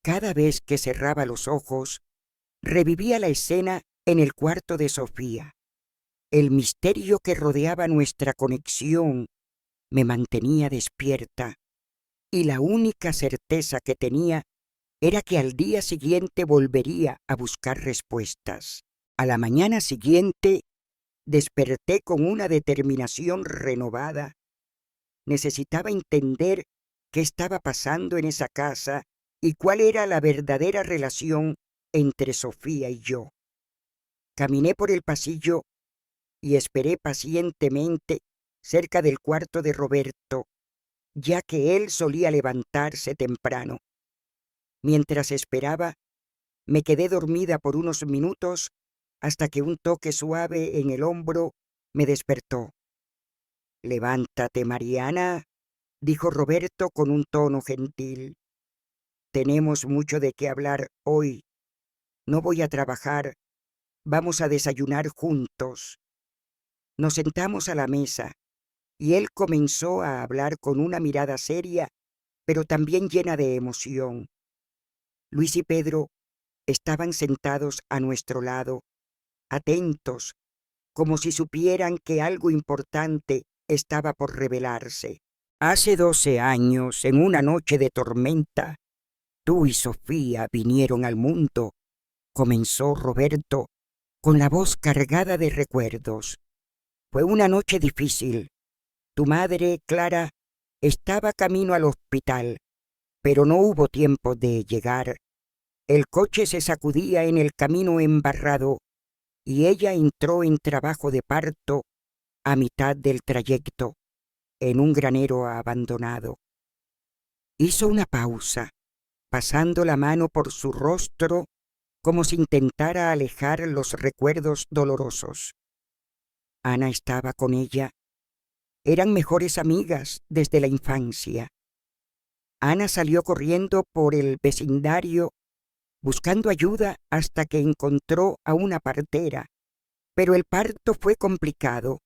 Cada vez que cerraba los ojos, revivía la escena en el cuarto de Sofía. El misterio que rodeaba nuestra conexión me mantenía despierta, y la única certeza que tenía era que al día siguiente volvería a buscar respuestas. A la mañana siguiente desperté con una determinación renovada. Necesitaba entender qué estaba pasando en esa casa y cuál era la verdadera relación entre Sofía y yo. Caminé por el pasillo y esperé pacientemente cerca del cuarto de Roberto, ya que él solía levantarse temprano. Mientras esperaba, me quedé dormida por unos minutos hasta que un toque suave en el hombro me despertó. «Levántate, Mariana», dijo Roberto con un tono gentil. «Tenemos mucho de qué hablar hoy. No voy a trabajar. Vamos a desayunar juntos». Nos sentamos a la mesa y él comenzó a hablar con una mirada seria, pero también llena de emoción. Luis y Pedro estaban sentados a nuestro lado, atentos, como si supieran que algo importante estaba por revelarse. «Hace 12 años, en una noche de tormenta, tú y Sofía vinieron al mundo», comenzó Roberto, con la voz cargada de recuerdos. «Fue una noche difícil. Tu madre, Clara, estaba camino al hospital, pero no hubo tiempo de llegar. El coche se sacudía en el camino embarrado y ella entró en trabajo de parto a mitad del trayecto, en un granero abandonado». Hizo una pausa, pasando la mano por su rostro como si intentara alejar los recuerdos dolorosos. Ana estaba con ella. Eran mejores amigas desde la infancia. Ana salió corriendo por el vecindario buscando ayuda hasta que encontró a una partera, pero el parto fue complicado.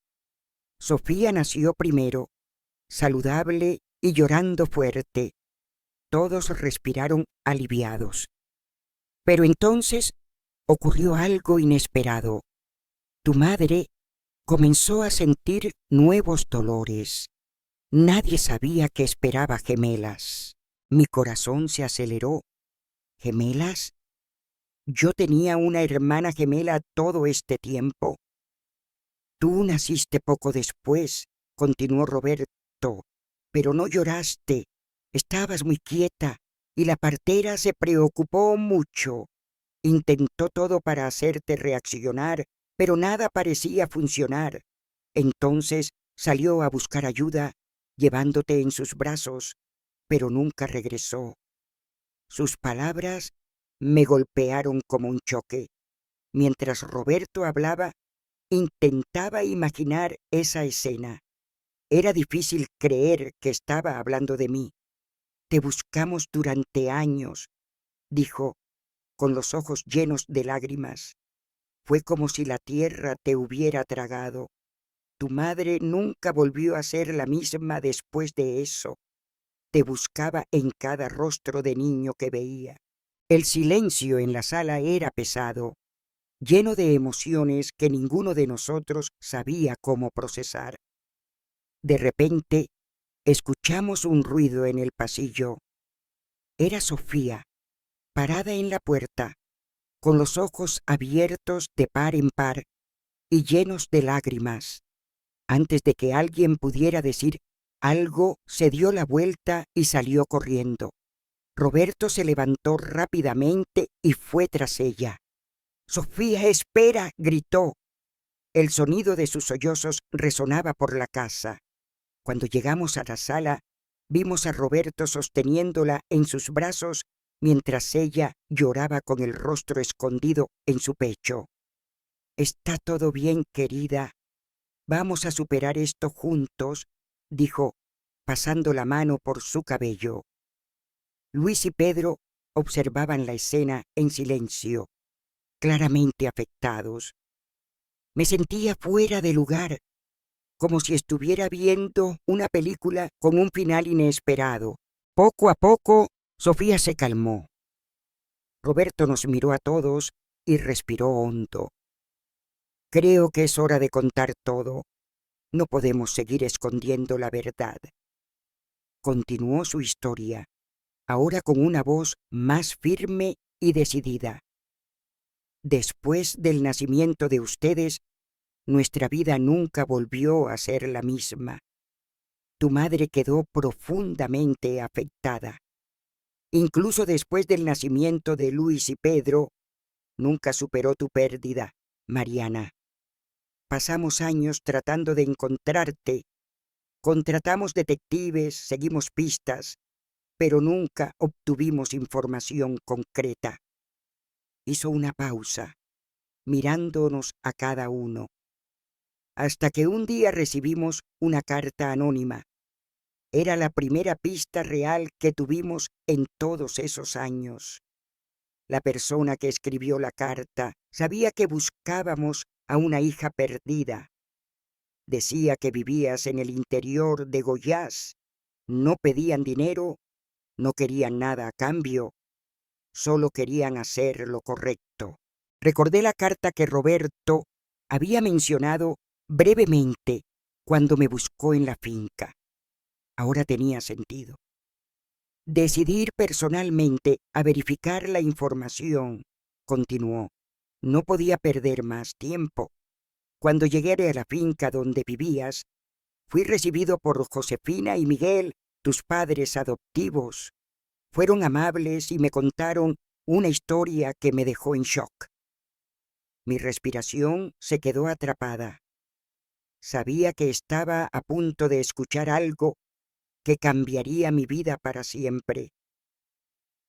Sofía nació primero, saludable y llorando fuerte. Todos respiraron aliviados. Pero entonces ocurrió algo inesperado. Tu madre comenzó a sentir nuevos dolores. Nadie sabía que esperaba gemelas. Mi corazón se aceleró. ¿Gemelas? ¿Yo tenía una hermana gemela todo este tiempo? Tú naciste poco después, continuó Roberto, pero no lloraste. Estabas muy quieta y la partera se preocupó mucho. Intentó todo para hacerte reaccionar, pero nada parecía funcionar. Entonces salió a buscar ayuda, llevándote en sus brazos, pero nunca regresó. Sus palabras me golpearon como un choque. Mientras Roberto hablaba, intentaba imaginar esa escena. Era difícil creer que estaba hablando de mí. Te buscamos durante años, dijo, con los ojos llenos de lágrimas. Fue como si la tierra te hubiera tragado. Tu madre nunca volvió a ser la misma después de eso. Te buscaba en cada rostro de niño que veía. El silencio en la sala era pesado, lleno de emociones que ninguno de nosotros sabía cómo procesar. De repente, escuchamos un ruido en el pasillo. Era Sofía, parada en la puerta, con los ojos abiertos de par en par y llenos de lágrimas. Antes de que alguien pudiera decir algo, se dio la vuelta y salió corriendo. Roberto se levantó rápidamente y fue tras ella. «¡Sofía, espera!», gritó. El sonido de sus sollozos resonaba por la casa. Cuando llegamos a la sala, vimos a Roberto sosteniéndola en sus brazos mientras ella lloraba con el rostro escondido en su pecho. «Está todo bien, querida. Vamos a superar esto juntos», dijo, pasando la mano por su cabello. Luis y Pedro observaban la escena en silencio, claramente afectados. Me sentía fuera de lugar, como si estuviera viendo una película con un final inesperado. Poco a poco, Sofía se calmó. Roberto nos miró a todos y respiró hondo. «Creo que es hora de contar todo. No podemos seguir escondiendo la verdad». Continuó su historia, ahora con una voz más firme y decidida. «Después del nacimiento de ustedes, nuestra vida nunca volvió a ser la misma. Tu madre quedó profundamente afectada. Incluso después del nacimiento de Luis y Pedro, nunca superó tu pérdida, Mariana. Pasamos años tratando de encontrarte. Contratamos detectives, seguimos pistas, pero nunca obtuvimos información concreta». Hizo una pausa, mirándonos a cada uno, hasta que un día recibimos una carta anónima. Era la primera pista real que tuvimos en todos esos años. La persona que escribió la carta sabía que buscábamos a una hija perdida. Decía que vivías en el interior de Goiás. No pedían dinero, no querían nada a cambio, solo querían hacer lo correcto. Recordé la carta que Roberto había mencionado brevemente cuando me buscó en la finca. Ahora tenía sentido. Decidí ir personalmente a verificar la información, continuó. No podía perder más tiempo. Cuando llegué a la finca donde vivías, fui recibido por Josefina y Miguel, tus padres adoptivos. Fueron amables y me contaron una historia que me dejó en shock. Mi respiración se quedó atrapada. Sabía que estaba a punto de escuchar algo que cambiaría mi vida para siempre.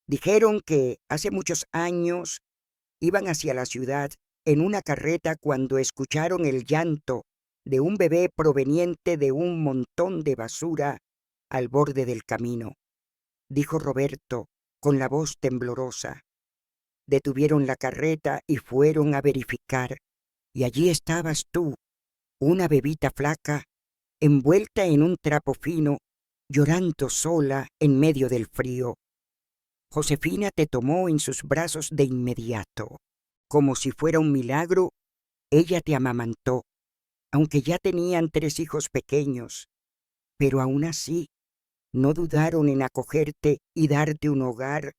Dijeron que hace muchos años iban hacia la ciudad en una carreta cuando escucharon el llanto de un bebé proveniente de un montón de basura al borde del camino, dijo Roberto con la voz temblorosa. Detuvieron la carreta y fueron a verificar, y allí estabas tú, una bebita flaca, envuelta en un trapo fino, llorando sola en medio del frío. Josefina te tomó en sus brazos de inmediato. Como si fuera un milagro, ella te amamantó, aunque ya tenían 3 hijos pequeños, pero aún así no dudaron en acogerte y darte un hogar.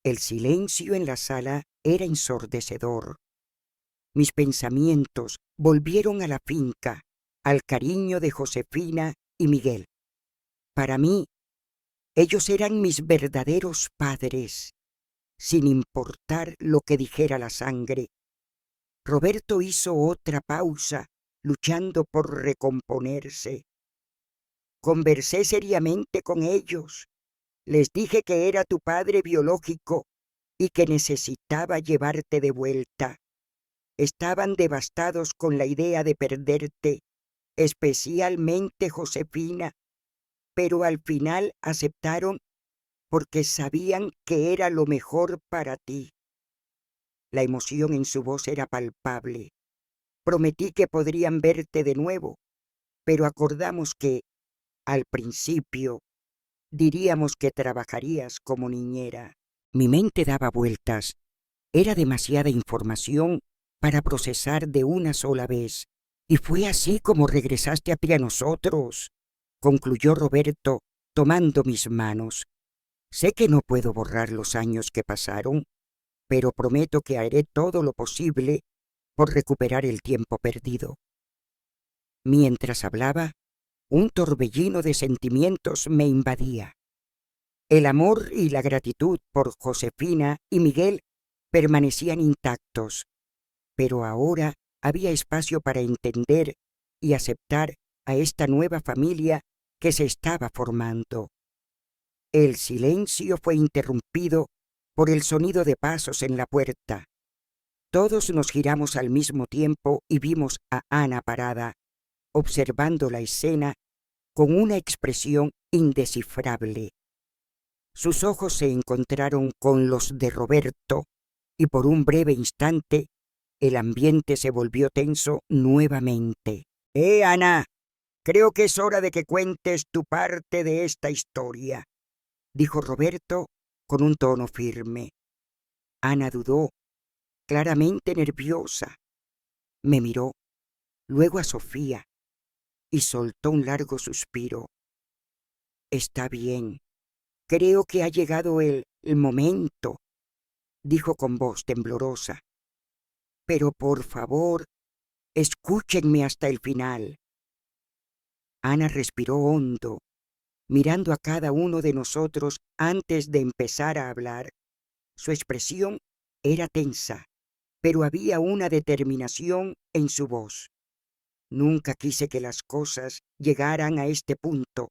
El silencio en la sala era ensordecedor. Mis pensamientos volvieron a la finca, al cariño de Josefina y Miguel. Para mí, ellos eran mis verdaderos padres. sin importar lo que dijera la sangre. Roberto hizo otra pausa, luchando por recomponerse. Conversé seriamente con ellos. Les dije que era tu padre biológico y que necesitaba llevarte de vuelta. Estaban devastados con la idea de perderte, especialmente Josefina, pero al final aceptaron porque sabían que era lo mejor para ti. La emoción en su voz era palpable. Prometí que podrían verte de nuevo, pero acordamos que, al principio, diríamos que trabajarías como niñera. Mi mente daba vueltas. Era demasiada información para procesar de una sola vez. Y fue así como regresaste hacia nosotros, concluyó Roberto, tomando mis manos. Sé que no puedo borrar los años que pasaron, pero prometo que haré todo lo posible por recuperar el tiempo perdido. Mientras hablaba, un torbellino de sentimientos me invadía. El amor y la gratitud por Josefina y Miguel permanecían intactos, pero ahora había espacio para entender y aceptar a esta nueva familia que se estaba formando. El silencio fue interrumpido por el sonido de pasos en la puerta. Todos nos giramos al mismo tiempo y vimos a Ana parada, observando la escena con una expresión indescifrable. Sus ojos se encontraron con los de Roberto y por un breve instante el ambiente se volvió tenso nuevamente. Ana, creo que es hora de que cuentes tu parte de esta historia, dijo Roberto con un tono firme. Ana dudó, claramente nerviosa. Me miró, luego a Sofía, y soltó un largo suspiro. Está bien, creo que ha llegado el momento, dijo con voz temblorosa. Pero por favor, escúchenme hasta el final. Ana respiró hondo, mirando a cada uno de nosotros antes de empezar a hablar. Su expresión era tensa, pero había una determinación en su voz. Nunca quise que las cosas llegaran a este punto,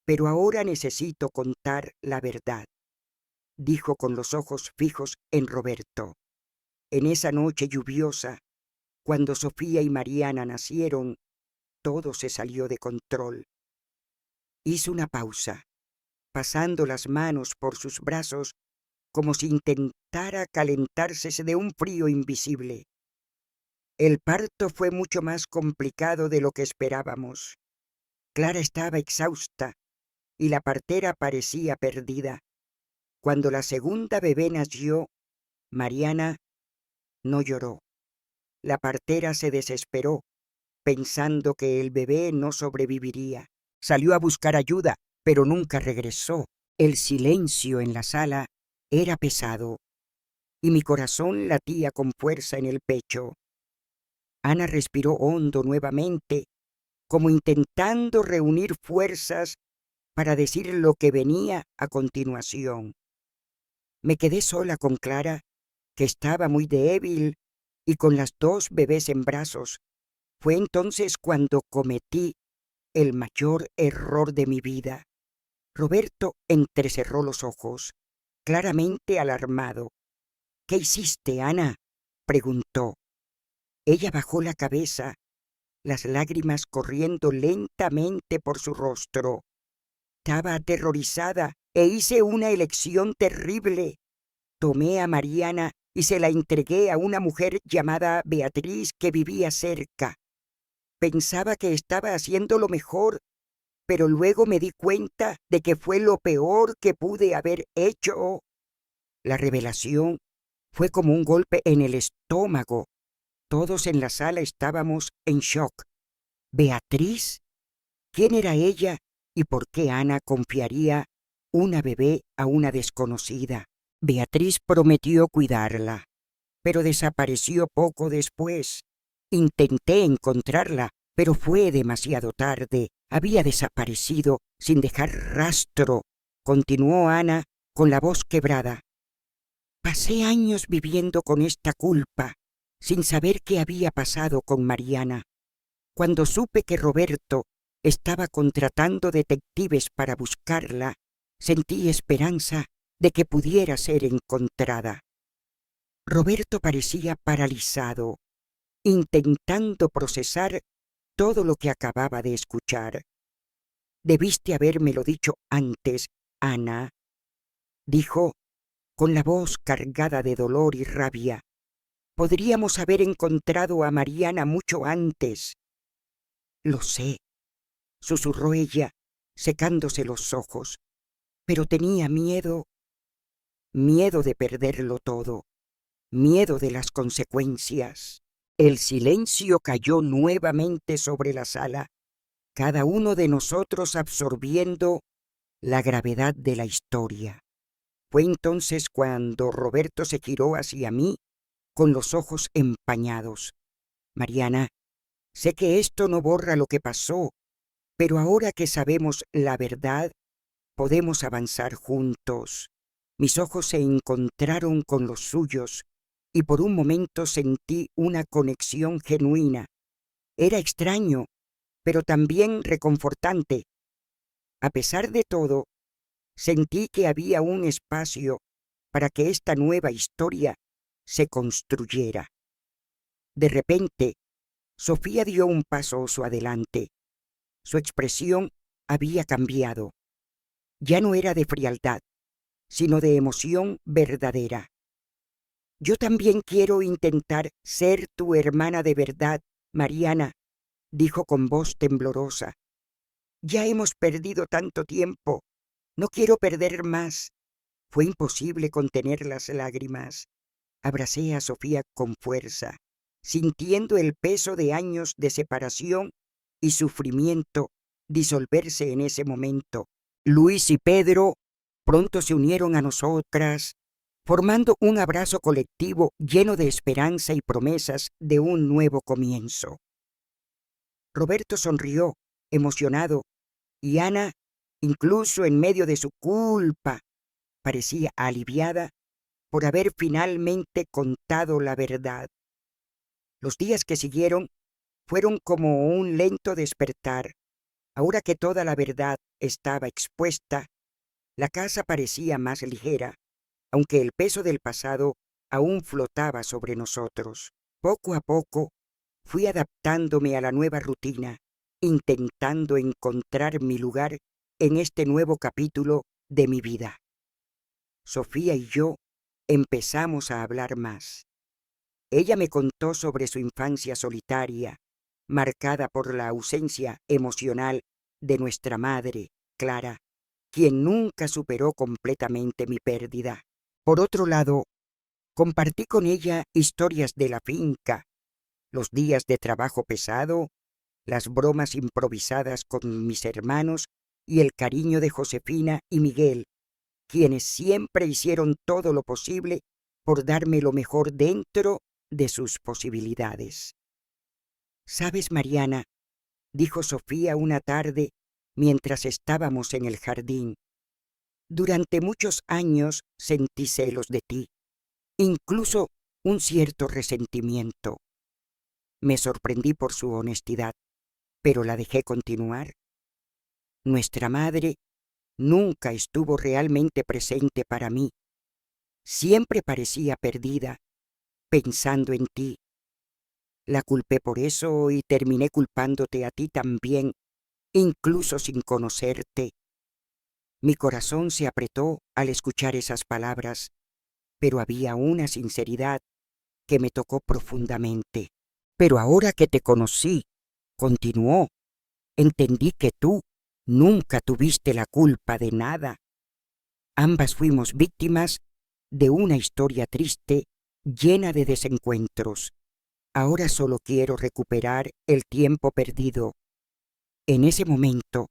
pero ahora necesito contar la verdad, dijo con los ojos fijos en Roberto. En esa noche lluviosa, cuando Sofía y Mariana nacieron, todo se salió de control. Hizo una pausa, pasando las manos por sus brazos como si intentara calentarse de un frío invisible. El parto fue mucho más complicado de lo que esperábamos. Clara estaba exhausta y la partera parecía perdida. Cuando la segunda bebé nació, Mariana no lloró. La partera se desesperó, pensando que el bebé no sobreviviría. Salió a buscar ayuda, pero nunca regresó. El silencio en la sala era pesado, y mi corazón latía con fuerza en el pecho. Ana respiró hondo nuevamente, como intentando reunir fuerzas para decir lo que venía a continuación. Me quedé sola con Clara, que estaba muy débil, y con las dos bebés en brazos. Fue entonces cuando cometí el mayor error de mi vida. Roberto entrecerró los ojos, claramente alarmado. ¿Qué hiciste, Ana?, preguntó. Ella bajó la cabeza, las lágrimas corriendo lentamente por su rostro. Estaba aterrorizada e hice una elección terrible. Tomé a Mariana y se la entregué a una mujer llamada Beatriz que vivía cerca. Pensaba que estaba haciendo lo mejor, pero luego me di cuenta de que fue lo peor que pude haber hecho. La revelación fue como un golpe en el estómago. Todos en la sala estábamos en shock. ¿Beatriz? ¿Quién era ella y por qué Ana confiaría una bebé a una desconocida? Beatriz prometió cuidarla, pero desapareció poco después. Intenté encontrarla, pero fue demasiado tarde. Había desaparecido sin dejar rastro, continuó Ana con la voz quebrada. Pasé años viviendo con esta culpa, sin saber qué había pasado con Mariana. Cuando supe que Roberto estaba contratando detectives para buscarla, sentí esperanza de que pudiera ser encontrada. Roberto parecía paralizado, intentando procesar todo lo que acababa de escuchar. «Debiste habérmelo dicho antes, Ana», dijo con la voz cargada de dolor y rabia. «Podríamos haber encontrado a Mariana mucho antes». «Lo sé», susurró ella, secándose los ojos, «pero tenía miedo de perderlo todo, miedo de las consecuencias». El silencio cayó nuevamente sobre la sala, cada uno de nosotros absorbiendo la gravedad de la historia. Fue entonces cuando Roberto se giró hacia mí con los ojos empañados. «Mariana, sé que esto no borra lo que pasó, pero ahora que sabemos la verdad, podemos avanzar juntos». Mis ojos se encontraron con los suyos y por un momento sentí una conexión genuina. Era extraño, pero también reconfortante. A pesar de todo, sentí que había un espacio para que esta nueva historia se construyera. De repente, Sofía dio un paso adelante. Su expresión había cambiado. Ya no era de frialdad, sino de emoción verdadera. «Yo también quiero intentar ser tu hermana de verdad, Mariana», dijo con voz temblorosa. «Ya hemos perdido tanto tiempo. No quiero perder más». Fue imposible contener las lágrimas. Abracé a Sofía con fuerza, sintiendo el peso de años de separación y sufrimiento disolverse en ese momento. Luis y Pedro pronto se unieron a nosotras, formando un abrazo colectivo lleno de esperanza y promesas de un nuevo comienzo. Roberto sonrió, emocionado, y Ana, incluso en medio de su culpa, parecía aliviada por haber finalmente contado la verdad. Los días que siguieron fueron como un lento despertar. Ahora que toda la verdad estaba expuesta, la casa parecía más ligera, aunque el peso del pasado aún flotaba sobre nosotros. Poco a poco fui adaptándome a la nueva rutina, intentando encontrar mi lugar en este nuevo capítulo de mi vida. Sofía y yo empezamos a hablar más. Ella me contó sobre su infancia solitaria, marcada por la ausencia emocional de nuestra madre, Clara, quien nunca superó completamente mi pérdida. Por otro lado, compartí con ella historias de la finca, los días de trabajo pesado, las bromas improvisadas con mis hermanos y el cariño de Josefina y Miguel, quienes siempre hicieron todo lo posible por darme lo mejor dentro de sus posibilidades. «¿Sabes, Mariana?», dijo Sofía una tarde mientras estábamos en el jardín, «durante muchos años sentí celos de ti, incluso un cierto resentimiento. Me sorprendí por su honestidad, pero la dejé continuar. Nuestra madre nunca estuvo realmente presente para mí. Siempre parecía perdida, pensando en ti. La culpé por eso y terminé culpándote a ti también, incluso sin conocerte». Mi corazón se apretó al escuchar esas palabras, pero había una sinceridad que me tocó profundamente. «Pero ahora que te conocí», continuó, «entendí que tú nunca tuviste la culpa de nada. Ambas fuimos víctimas de una historia triste, llena de desencuentros. Ahora solo quiero recuperar el tiempo perdido». En ese momento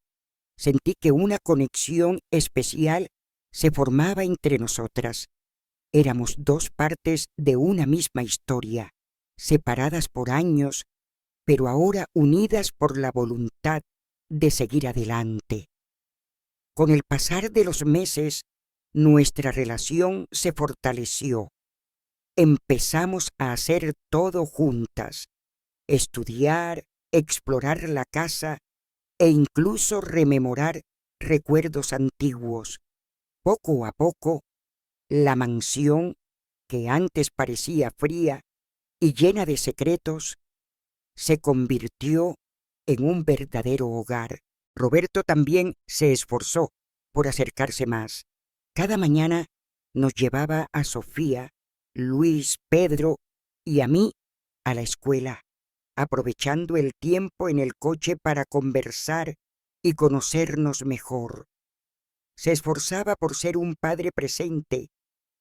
sentí que una conexión especial se formaba entre nosotras. Éramos dos partes de una misma historia, separadas por años, pero ahora unidas por la voluntad de seguir adelante. Con el pasar de los meses, nuestra relación se fortaleció. Empezamos a hacer todo juntas: estudiar, explorar la casa e incluso rememorar recuerdos antiguos. Poco a poco, la mansión, que antes parecía fría y llena de secretos, se convirtió en un verdadero hogar. Roberto también se esforzó por acercarse más. Cada mañana nos llevaba a Sofía, Luis, Pedro y a mí a la escuela, aprovechando el tiempo en el coche para conversar y conocernos mejor. Se esforzaba por ser un padre presente,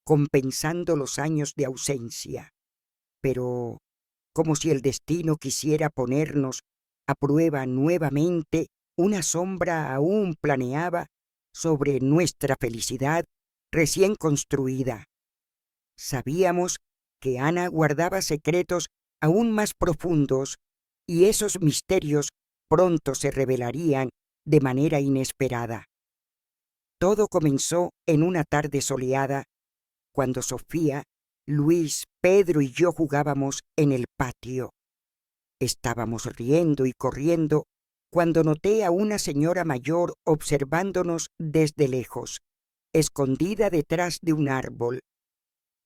compensando los años de ausencia. Pero, como si el destino quisiera ponernos a prueba nuevamente, una sombra aún planeaba sobre nuestra felicidad recién construida. Sabíamos que Ana guardaba secretos aún más profundos, y esos misterios pronto se revelarían de manera inesperada. Todo comenzó en una tarde soleada, cuando Sofía, Luis, Pedro y yo jugábamos en el patio. Estábamos riendo y corriendo cuando noté a una señora mayor observándonos desde lejos, escondida detrás de un árbol.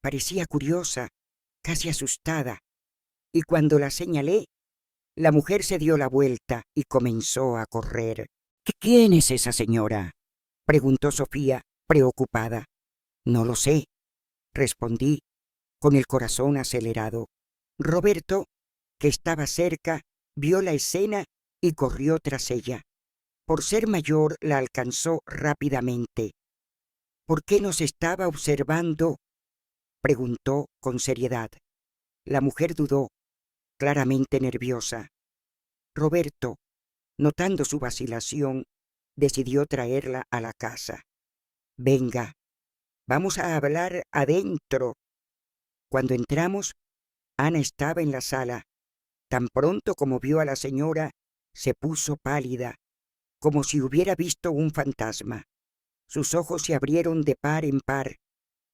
Parecía curiosa, casi asustada, y cuando la señalé, la mujer se dio la vuelta y comenzó a correr. ¿Quién es esa señora?, preguntó Sofía, preocupada. No lo sé, respondí, con el corazón acelerado. Roberto, que estaba cerca, vio la escena y corrió tras ella. Por ser mayor, la alcanzó rápidamente. ¿Por qué nos estaba observando?, preguntó con seriedad. La mujer dudó, claramente nerviosa. Roberto, notando su vacilación, decidió traerla a la casa. Venga, vamos a hablar adentro. Cuando entramos, Ana estaba en la sala. Tan pronto como vio a la señora, se puso pálida, como si hubiera visto un fantasma. Sus ojos se abrieron de par en par,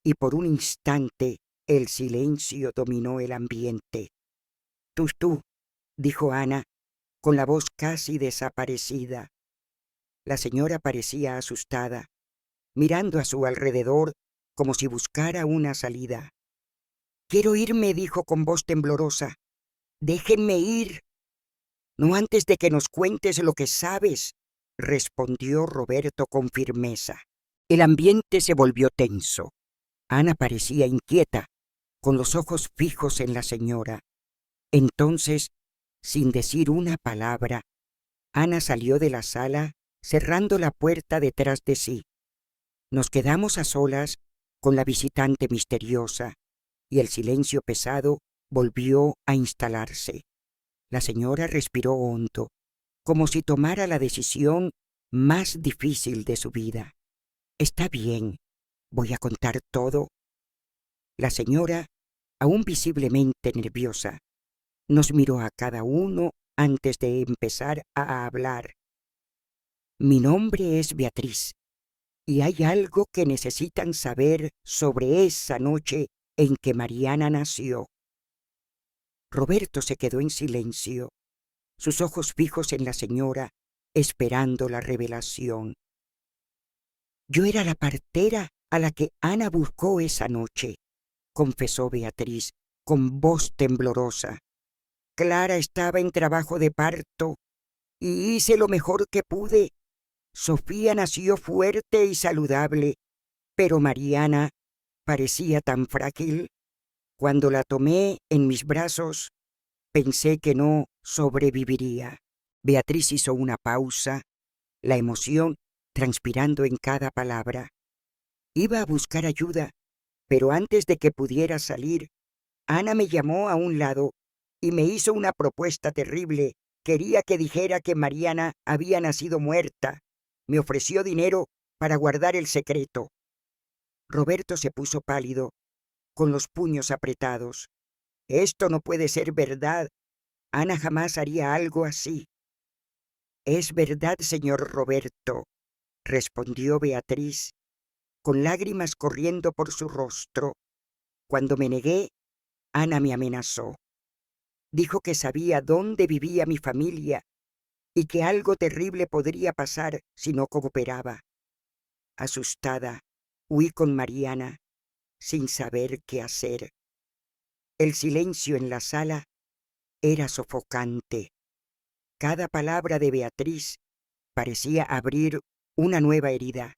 y por un instante el silencio dominó el ambiente. Tú, dijo Ana, con la voz casi desaparecida. La señora parecía asustada, mirando a su alrededor como si buscara una salida. Quiero irme, dijo con voz temblorosa. Déjenme ir. No antes de que nos cuentes lo que sabes, respondió Roberto con firmeza. El ambiente se volvió tenso. Ana parecía inquieta, con los ojos fijos en la señora. Entonces, sin decir una palabra, Ana salió de la sala, cerrando la puerta detrás de sí. Nos quedamos a solas con la visitante misteriosa, y el silencio pesado volvió a instalarse. La señora respiró hondo, como si tomara la decisión más difícil de su vida. Está bien, voy a contar todo. La señora, aún visiblemente nerviosa, nos miró a cada uno antes de empezar a hablar. Mi nombre es Beatriz, y hay algo que necesitan saber sobre esa noche en que Mariana nació. Roberto se quedó en silencio, sus ojos fijos en la señora, esperando la revelación. Yo era la partera a la que Ana buscó esa noche, confesó Beatriz con voz temblorosa. Clara estaba en trabajo de parto y hice lo mejor que pude. Sofía nació fuerte y saludable, pero Mariana parecía tan frágil. Cuando la tomé en mis brazos, pensé que no sobreviviría. Beatriz hizo una pausa, la emoción transpirando en cada palabra. Iba a buscar ayuda, pero antes de que pudiera salir, Ana me llamó a un lado y me hizo una propuesta terrible. Quería que dijera que Mariana había nacido muerta. Me ofreció dinero para guardar el secreto. Roberto se puso pálido, con los puños apretados. Esto no puede ser verdad. Ana jamás haría algo así. Es verdad, señor Roberto, respondió Beatriz, con lágrimas corriendo por su rostro. Cuando me negué, Ana me amenazó. Dijo que sabía dónde vivía mi familia y que algo terrible podría pasar si no cooperaba. Asustada, huí con Mariana, sin saber qué hacer. El silencio en la sala era sofocante. Cada palabra de Beatriz parecía abrir una nueva herida,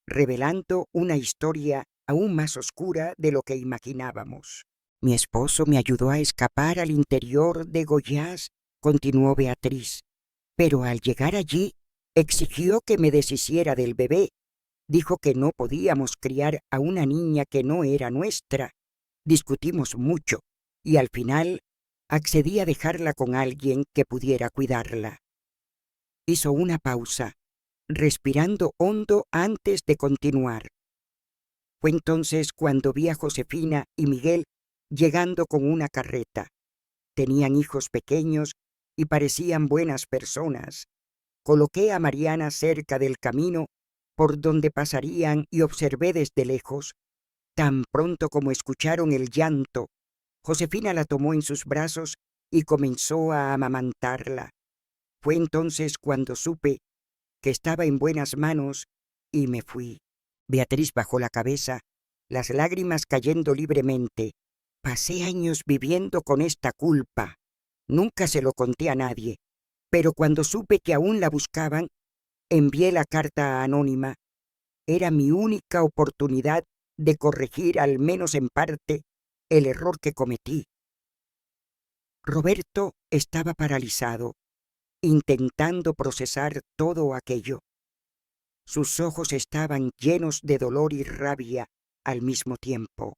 revelando una historia aún más oscura de lo que imaginábamos. Mi esposo me ayudó a escapar al interior de Goiás, continuó Beatriz, pero al llegar allí exigió que me deshiciera del bebé. Dijo que no podíamos criar a una niña que no era nuestra. Discutimos mucho y al final accedí a dejarla con alguien que pudiera cuidarla. Hizo una pausa, respirando hondo antes de continuar. Fue entonces cuando vi a Josefina y Miguel llegando con una carreta. Tenían hijos pequeños y parecían buenas personas. Coloqué a Mariana cerca del camino por donde pasarían y observé desde lejos. Tan pronto como escucharon el llanto, Josefina la tomó en sus brazos y comenzó a amamantarla. Fue entonces cuando supe que estaba en buenas manos y me fui. Beatriz bajó la cabeza, las lágrimas cayendo libremente. Pasé años viviendo con esta culpa. Nunca se lo conté a nadie, pero cuando supe que aún la buscaban, envié la carta anónima. Era mi única oportunidad de corregir, al menos en parte, el error que cometí. Roberto estaba paralizado, intentando procesar todo aquello. Sus ojos estaban llenos de dolor y rabia al mismo tiempo.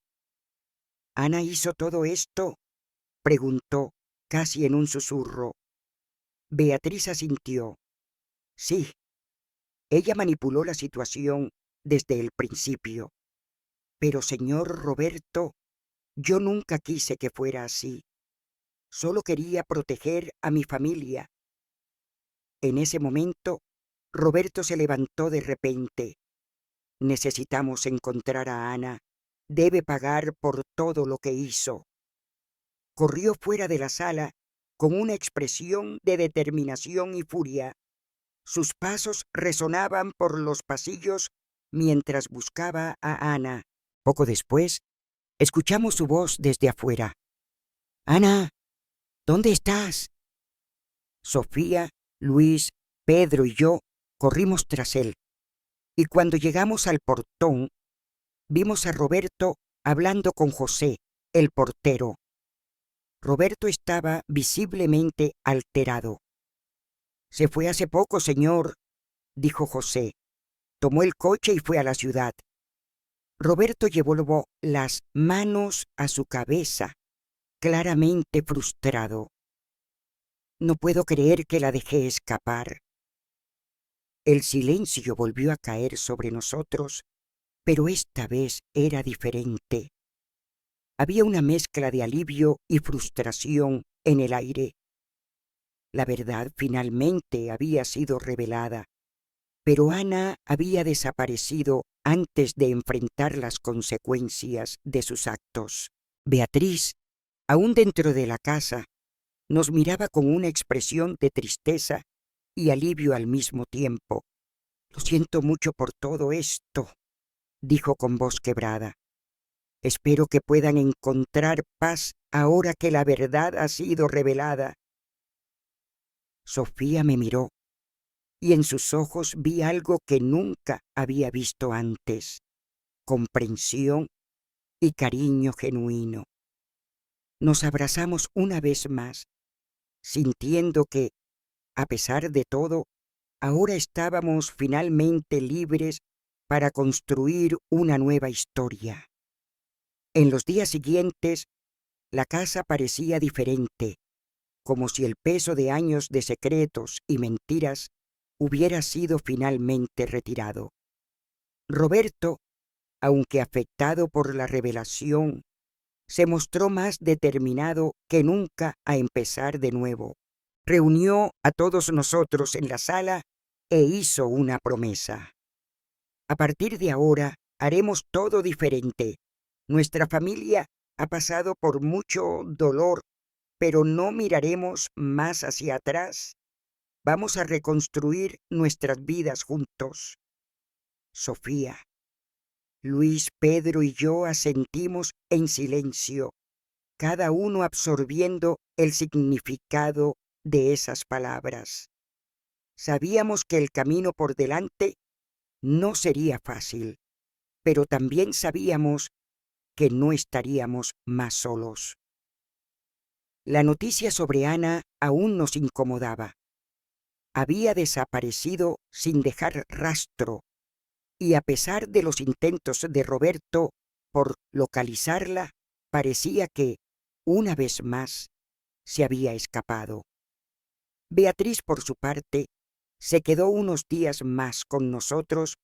¿Ana hizo todo esto?, preguntó, casi en un susurro. Beatriz asintió. Sí, ella manipuló la situación desde el principio. Pero, señor Roberto, yo nunca quise que fuera así. Solo quería proteger a mi familia. En ese momento, Roberto se levantó de repente. Necesitamos encontrar a Ana. Debe pagar por todo lo que hizo. Corrió fuera de la sala con una expresión de determinación y furia. Sus pasos resonaban por los pasillos mientras buscaba a Ana. Poco después, escuchamos su voz desde afuera. «Ana, ¿dónde estás?» Sofía, Luis, Pedro y yo corrimos tras él, y cuando llegamos al portón, vimos a Roberto hablando con José, el portero. Roberto estaba visiblemente alterado. «Se fue hace poco, señor», dijo José. «Tomó el coche y fue a la ciudad». Roberto llevó las manos a su cabeza, claramente frustrado. «No puedo creer que la dejé escapar». El silencio volvió a caer sobre nosotros, pero esta vez era diferente. Había una mezcla de alivio y frustración en el aire. La verdad finalmente había sido revelada, pero Ana había desaparecido antes de enfrentar las consecuencias de sus actos. Beatriz, aún dentro de la casa, nos miraba con una expresión de tristeza y alivio al mismo tiempo. «Lo siento mucho por todo esto», dijo con voz quebrada. «Espero que puedan encontrar paz ahora que la verdad ha sido revelada». Sofía me miró, y en sus ojos vi algo que nunca había visto antes: comprensión y cariño genuino. Nos abrazamos una vez más, sintiendo que, a pesar de todo, ahora estábamos finalmente libres para construir una nueva historia. En los días siguientes, la casa parecía diferente, como si el peso de años de secretos y mentiras hubiera sido finalmente retirado. Roberto, aunque afectado por la revelación, se mostró más determinado que nunca a empezar de nuevo. Reunió a todos nosotros en la sala e hizo una promesa. A partir de ahora, Haremos todo diferente. Nuestra familia ha pasado por mucho dolor, pero no miraremos más hacia atrás. Vamos a reconstruir nuestras vidas juntos. Sofía, Luis, Pedro y yo asentimos en silencio, cada uno absorbiendo el significado de esas palabras. Sabíamos que el camino por delante no sería fácil, pero también sabíamos que no estaríamos más solos. La noticia sobre Ana aún nos incomodaba. Había desaparecido sin dejar rastro, y a pesar de los intentos de Roberto por localizarla, parecía que, una vez más, se había escapado. Beatriz, por su parte, se quedó unos días más con nosotros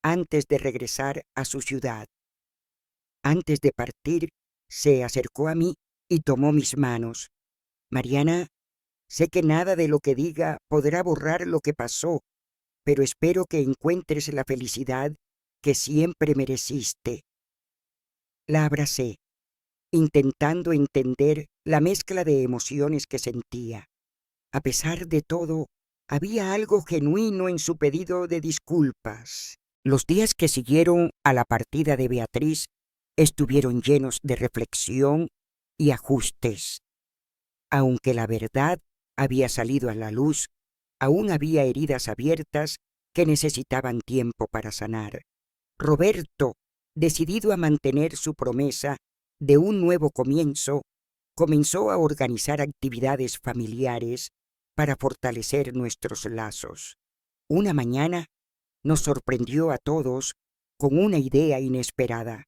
antes de regresar a su ciudad. Antes de partir, se acercó a mí y tomó mis manos. Mariana, sé que nada de lo que diga podrá borrar lo que pasó, pero espero que encuentres la felicidad que siempre mereciste. La abracé, intentando entender la mezcla de emociones que sentía. A pesar de todo, había algo genuino en su pedido de disculpas. Los días que siguieron a la partida de Beatriz estuvieron llenos de reflexión y ajustes. Aunque la verdad había salido a la luz, aún había heridas abiertas que necesitaban tiempo para sanar. Roberto, decidido a mantener su promesa de un nuevo comienzo, comenzó a organizar actividades familiares para fortalecer nuestros lazos. Una mañana nos sorprendió a todos con una idea inesperada.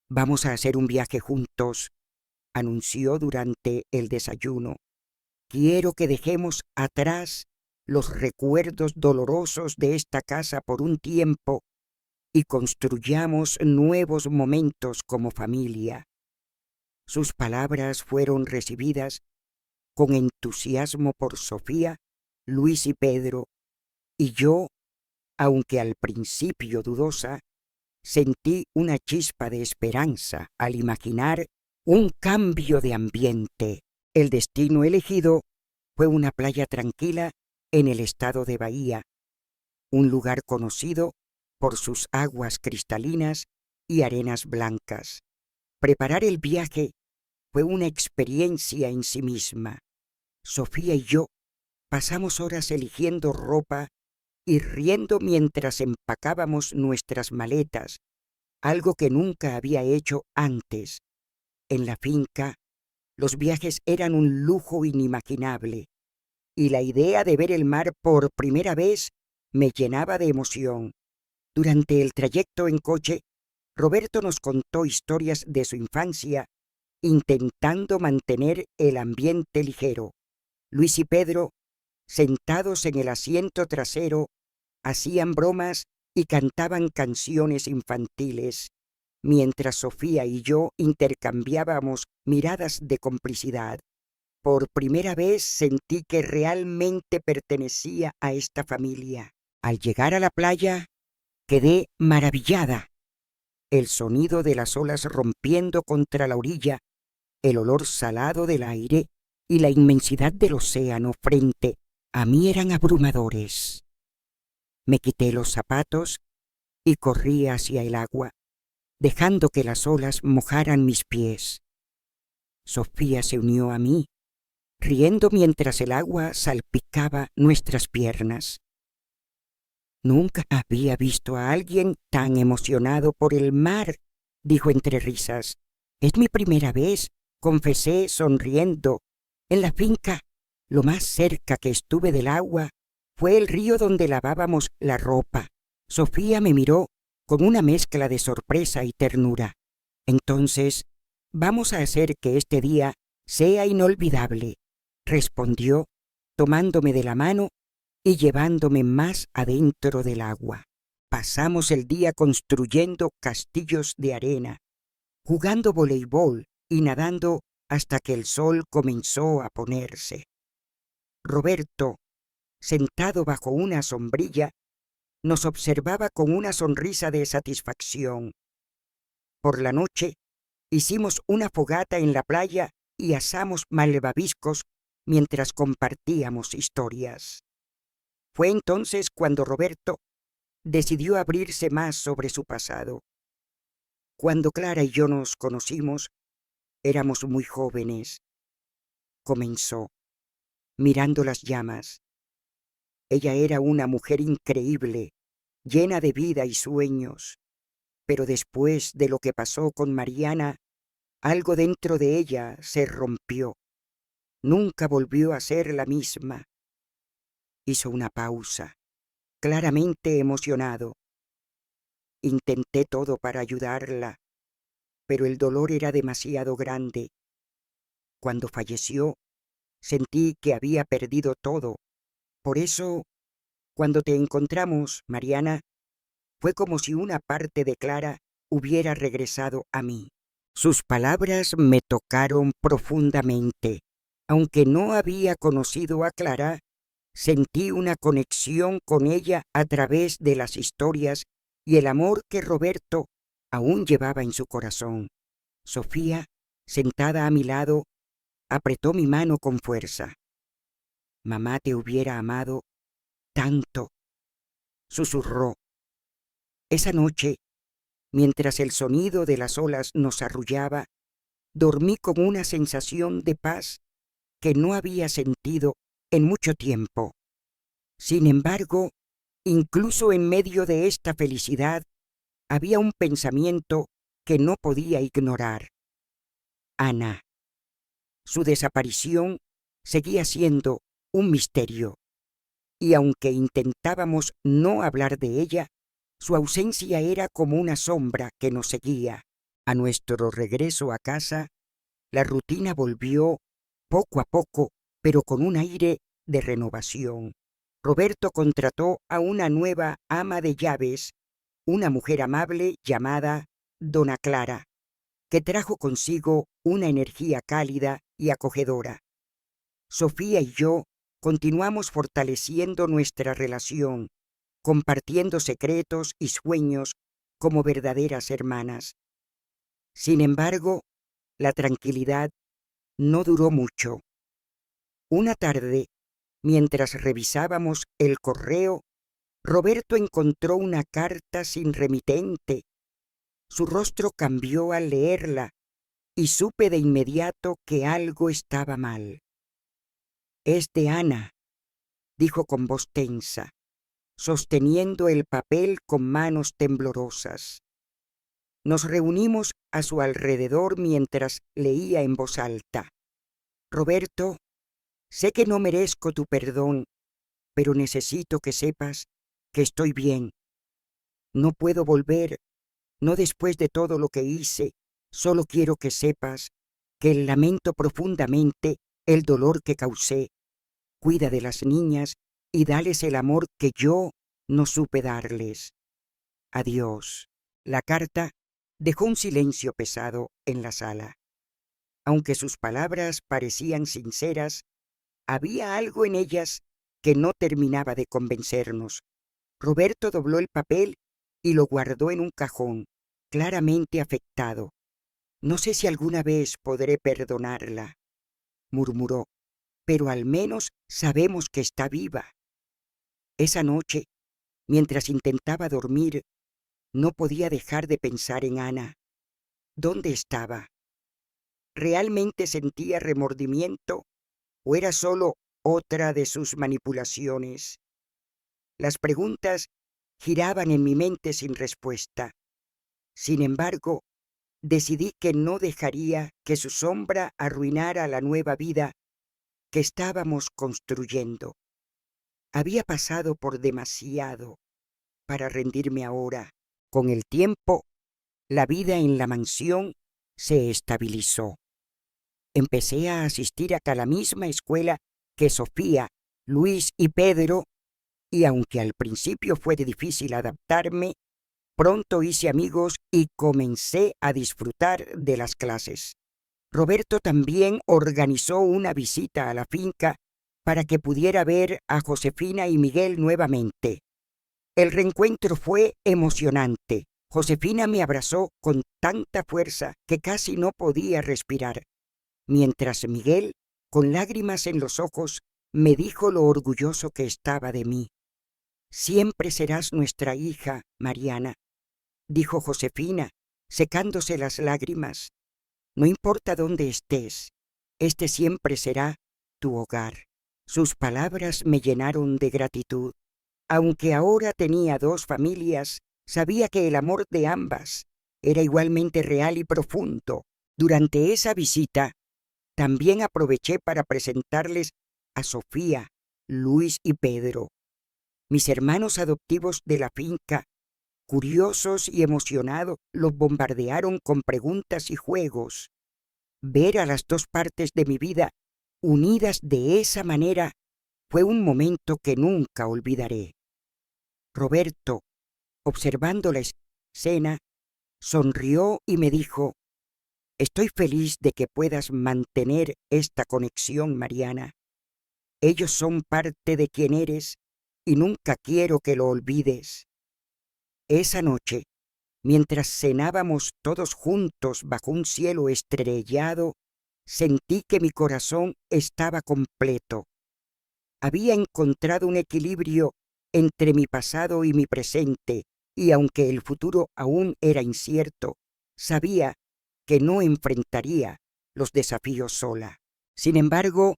«Vamos a hacer un viaje juntos», anunció durante el desayuno. «Quiero que dejemos atrás los recuerdos dolorosos de esta casa por un tiempo y construyamos nuevos momentos como familia». Sus palabras fueron recibidas con entusiasmo por Sofía, Luis y Pedro, y yo, aunque al principio dudosa, sentí una chispa de esperanza al imaginar un cambio de ambiente. El destino elegido fue una playa tranquila en el estado de Bahía, un lugar conocido por sus aguas cristalinas y arenas blancas. Preparar el viaje fue una experiencia en sí misma. Sofía y yo pasamos horas eligiendo ropa y riendo mientras empacábamos nuestras maletas, algo que nunca había hecho antes. En la finca, los viajes eran un lujo inimaginable, y la idea de ver el mar por primera vez me llenaba de emoción. Durante el trayecto en coche, Roberto nos contó historias de su infancia, intentando mantener el ambiente ligero. Luis y Pedro, sentados en el asiento trasero, hacían bromas y cantaban canciones infantiles, mientras Sofía y yo intercambiábamos miradas de complicidad. Por primera vez sentí que realmente pertenecía a esta familia. Al llegar a la playa, quedé maravillada. El sonido de las olas rompiendo contra la orilla, el olor salado del aire y la inmensidad del océano frente a mí eran abrumadores. Me quité los zapatos y corrí hacia el agua, dejando que las olas mojaran mis pies. Sofía se unió a mí, riendo mientras el agua salpicaba nuestras piernas. «Nunca había visto a alguien tan emocionado por el mar», dijo entre risas. «Es mi primera vez», confesé sonriendo. «En la finca, lo más cerca que estuve del agua fue el río donde lavábamos la ropa». Sofía me miró con una mezcla de sorpresa y ternura. «Entonces, vamos a hacer que este día sea inolvidable», respondió, tomándome de la mano y llevándome más adentro del agua. Pasamos el día construyendo castillos de arena, jugando voleibol y nadando hasta que el sol comenzó a ponerse. Roberto, sentado bajo una sombrilla, nos observaba con una sonrisa de satisfacción. Por la noche, hicimos una fogata en la playa y asamos malvaviscos mientras compartíamos historias. Fue entonces cuando Roberto decidió abrirse más sobre su pasado. Cuando Clara y yo nos conocimos, éramos muy jóvenes. Comenzó, mirando las llamas. Ella era una mujer increíble, llena de vida y sueños, pero después de lo que pasó con Mariana, algo dentro de ella se rompió. Nunca volvió a ser la misma. Hizo una pausa, claramente emocionado. Intenté todo para ayudarla, pero el dolor era demasiado grande. Cuando falleció, sentí que había perdido todo. Por eso, cuando te encontramos, Mariana, fue como si una parte de Clara hubiera regresado a mí. Sus palabras me tocaron profundamente. Aunque no había conocido a Clara, sentí una conexión con ella a través de las historias y el amor que Roberto aún llevaba en su corazón. Sofía, sentada a mi lado, apretó mi mano con fuerza. Mamá te hubiera amado tanto, susurró. Esa noche, mientras el sonido de las olas nos arrullaba, dormí con una sensación de paz que no había sentido en mucho tiempo. Sin embargo, incluso en medio de esta felicidad, había un pensamiento que no podía ignorar. Ana. Su desaparición seguía siendo un misterio, y aunque intentábamos no hablar de ella, su ausencia era como una sombra que nos seguía. A nuestro regreso a casa, la rutina volvió poco a poco, pero con un aire de renovación. Roberto contrató a una nueva ama de llaves, una mujer amable llamada Dona Clara, que trajo consigo una energía cálida y acogedora. Sofía y yo continuamos fortaleciendo nuestra relación, compartiendo secretos y sueños como verdaderas hermanas. Sin embargo, la tranquilidad no duró mucho. Una tarde, mientras revisábamos el correo, Roberto encontró una carta sin remitente. Su rostro cambió al leerla y supe de inmediato que algo estaba mal. Es de Ana, dijo con voz tensa, sosteniendo el papel con manos temblorosas. Nos reunimos a su alrededor mientras leía en voz alta. Roberto, sé que no merezco tu perdón, pero necesito que sepas que estoy bien. No puedo volver, no después de todo lo que hice. Solo quiero que sepas que lamento profundamente el dolor que causé. Cuida de las niñas y dales el amor que yo no supe darles. Adiós. La carta dejó un silencio pesado en la sala. Aunque sus palabras parecían sinceras, había algo en ellas que no terminaba de convencernos. Roberto dobló el papel y lo guardó en un cajón, claramente afectado. No sé si alguna vez podré perdonarla, murmuró, pero al menos sabemos que está viva. Esa noche, mientras intentaba dormir, no podía dejar de pensar en Ana. ¿Dónde estaba? ¿Realmente sentía remordimiento o era solo otra de sus manipulaciones? Las preguntas giraban en mi mente sin respuesta. Sin embargo, decidí que no dejaría que su sombra arruinara la nueva vida que estábamos construyendo. Había pasado por demasiado para rendirme ahora. Con el tiempo, la vida en la mansión se estabilizó. Empecé a asistir a la misma escuela que Sofía, Luis y Pedro, y aunque al principio fue difícil adaptarme, pronto hice amigos y comencé a disfrutar de las clases. Roberto también organizó una visita a la finca para que pudiera ver a Josefina y Miguel nuevamente. El reencuentro fue emocionante. Josefina me abrazó con tanta fuerza que casi no podía respirar, mientras Miguel, con lágrimas en los ojos, me dijo lo orgulloso que estaba de mí. «Siempre serás nuestra hija, Mariana», dijo Josefina, secándose las lágrimas. «No importa dónde estés, este siempre será tu hogar». Sus palabras me llenaron de gratitud. Aunque ahora tenía dos familias, sabía que el amor de ambas era igualmente real y profundo. Durante esa visita, también aproveché para presentarles a Sofía, Luis y Pedro, mis hermanos adoptivos de la finca. Curiosos y emocionados, los bombardearon con preguntas y juegos. Ver a las dos partes de mi vida unidas de esa manera fue un momento que nunca olvidaré. Roberto, observando la escena, sonrió y me dijo: «Estoy feliz de que puedas mantener esta conexión, Mariana. Ellos son parte de quien eres y nunca quiero que lo olvides». Esa noche, mientras cenábamos todos juntos bajo un cielo estrellado, sentí que mi corazón estaba completo. Había encontrado un equilibrio entre mi pasado y mi presente, y aunque el futuro aún era incierto, sabía que no enfrentaría los desafíos sola. Sin embargo,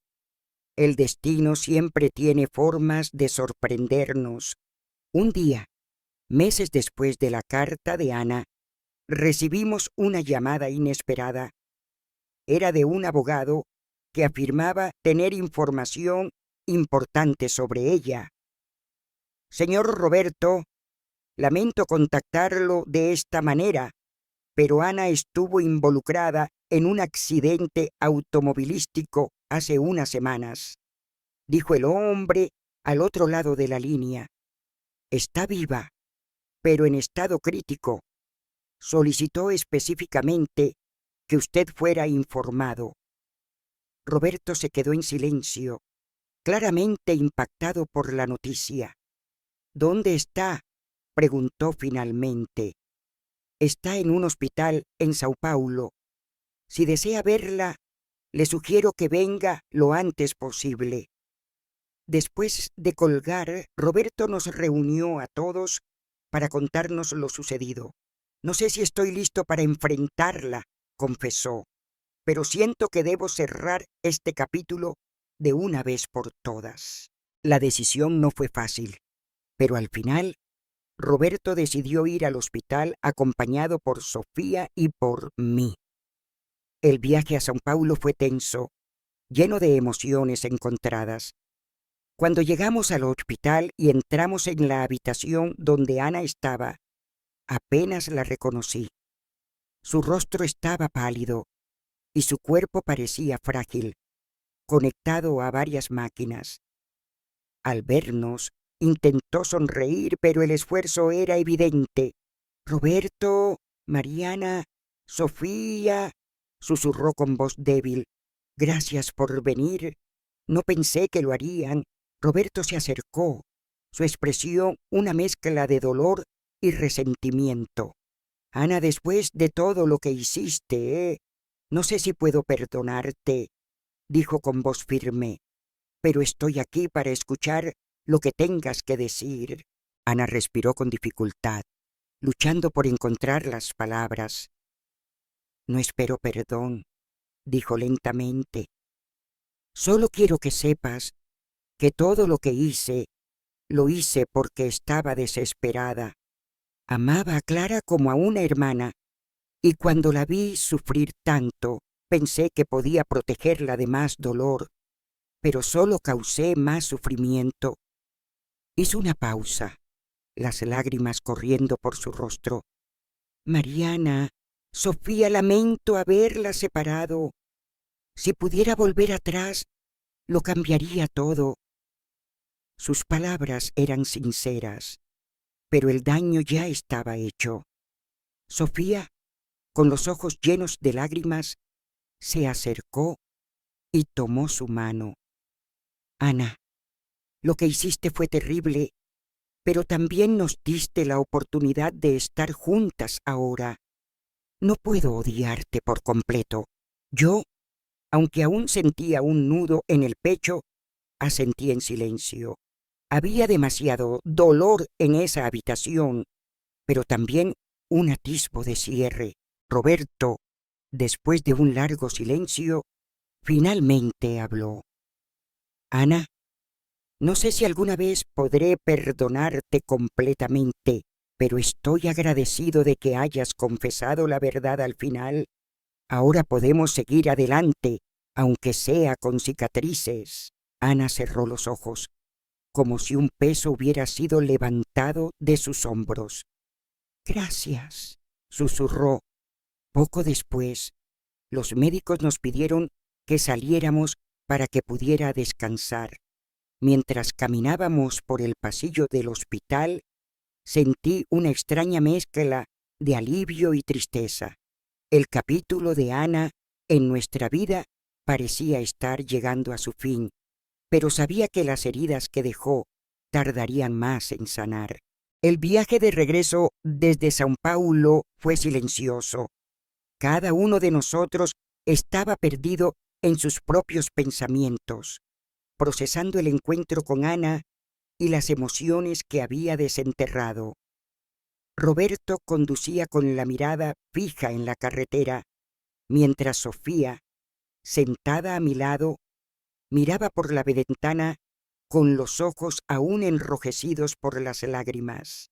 el destino siempre tiene formas de sorprendernos. Un día, meses después de la carta de Ana, recibimos una llamada inesperada. Era de un abogado que afirmaba tener información importante sobre ella. «Señor Roberto, lamento contactarlo de esta manera, pero Ana estuvo involucrada en un accidente automovilístico hace unas semanas», dijo el hombre al otro lado de la línea. «Está viva, pero en estado crítico. Solicitó específicamente que usted fuera informado». Roberto se quedó en silencio, claramente impactado por la noticia. «¿Dónde está?», preguntó finalmente. «Está en un hospital en Sao Paulo. Si desea verla, le sugiero que venga lo antes posible». Después de colgar, Roberto nos reunió a todos para contarnos lo sucedido. «No sé si estoy listo para enfrentarla», confesó, «pero siento que debo cerrar este capítulo de una vez por todas». La decisión no fue fácil, pero al final Roberto decidió ir al hospital acompañado por Sofía y por mí. El viaje a São Paulo fue tenso, lleno de emociones encontradas. Cuando llegamos al hospital y entramos en la habitación donde Ana estaba, apenas la reconocí. Su rostro estaba pálido y su cuerpo parecía frágil, conectado a varias máquinas. Al vernos, intentó sonreír, pero el esfuerzo era evidente. «Roberto, Mariana, Sofía», susurró con voz débil. «Gracias por venir. No pensé que lo harían». Roberto se acercó, su expresión una mezcla de dolor y resentimiento. «Ana, después de todo lo que hiciste, no sé si puedo perdonarte», dijo con voz firme, «pero estoy aquí para escuchar lo que tengas que decir». Ana respiró con dificultad, luchando por encontrar las palabras. «No espero perdón», dijo lentamente. «Solo quiero que sepas que todo lo que hice, lo hice porque estaba desesperada. Amaba a Clara como a una hermana, y cuando la vi sufrir tanto, pensé que podía protegerla de más dolor, pero solo causé más sufrimiento». Hizo una pausa, las lágrimas corriendo por su rostro. «Mariana, Sofía, lamento haberla separado. Si pudiera volver atrás, lo cambiaría todo». Sus palabras eran sinceras, pero el daño ya estaba hecho. Sofía, con los ojos llenos de lágrimas, se acercó y tomó su mano. «Ana, lo que hiciste fue terrible, pero también nos diste la oportunidad de estar juntas ahora. No puedo odiarte por completo. Yo, aunque aún sentía un nudo en el pecho, asentí en silencio. Había demasiado dolor en esa habitación, pero también un atisbo de cierre. Roberto, después de un largo silencio, finalmente habló. Ana, no sé si alguna vez podré perdonarte completamente, pero estoy agradecido de que hayas confesado la verdad al final. Ahora podemos seguir adelante, aunque sea con cicatrices. Ana cerró los ojos, como si un peso hubiera sido levantado de sus hombros. Gracias, susurró. Poco después, los médicos nos pidieron que saliéramos para que pudiera descansar. Mientras caminábamos por el pasillo del hospital, sentí una extraña mezcla de alivio y tristeza. El capítulo de Ana en nuestra vida parecía estar llegando a su fin, pero sabía que las heridas que dejó tardarían más en sanar. El viaje de regreso desde São Paulo fue silencioso. Cada uno de nosotros estaba perdido en sus propios pensamientos, procesando el encuentro con Ana y las emociones que había desenterrado. Roberto conducía con la mirada fija en la carretera, mientras Sofía, sentada a mi lado, miraba por la ventana con los ojos aún enrojecidos por las lágrimas.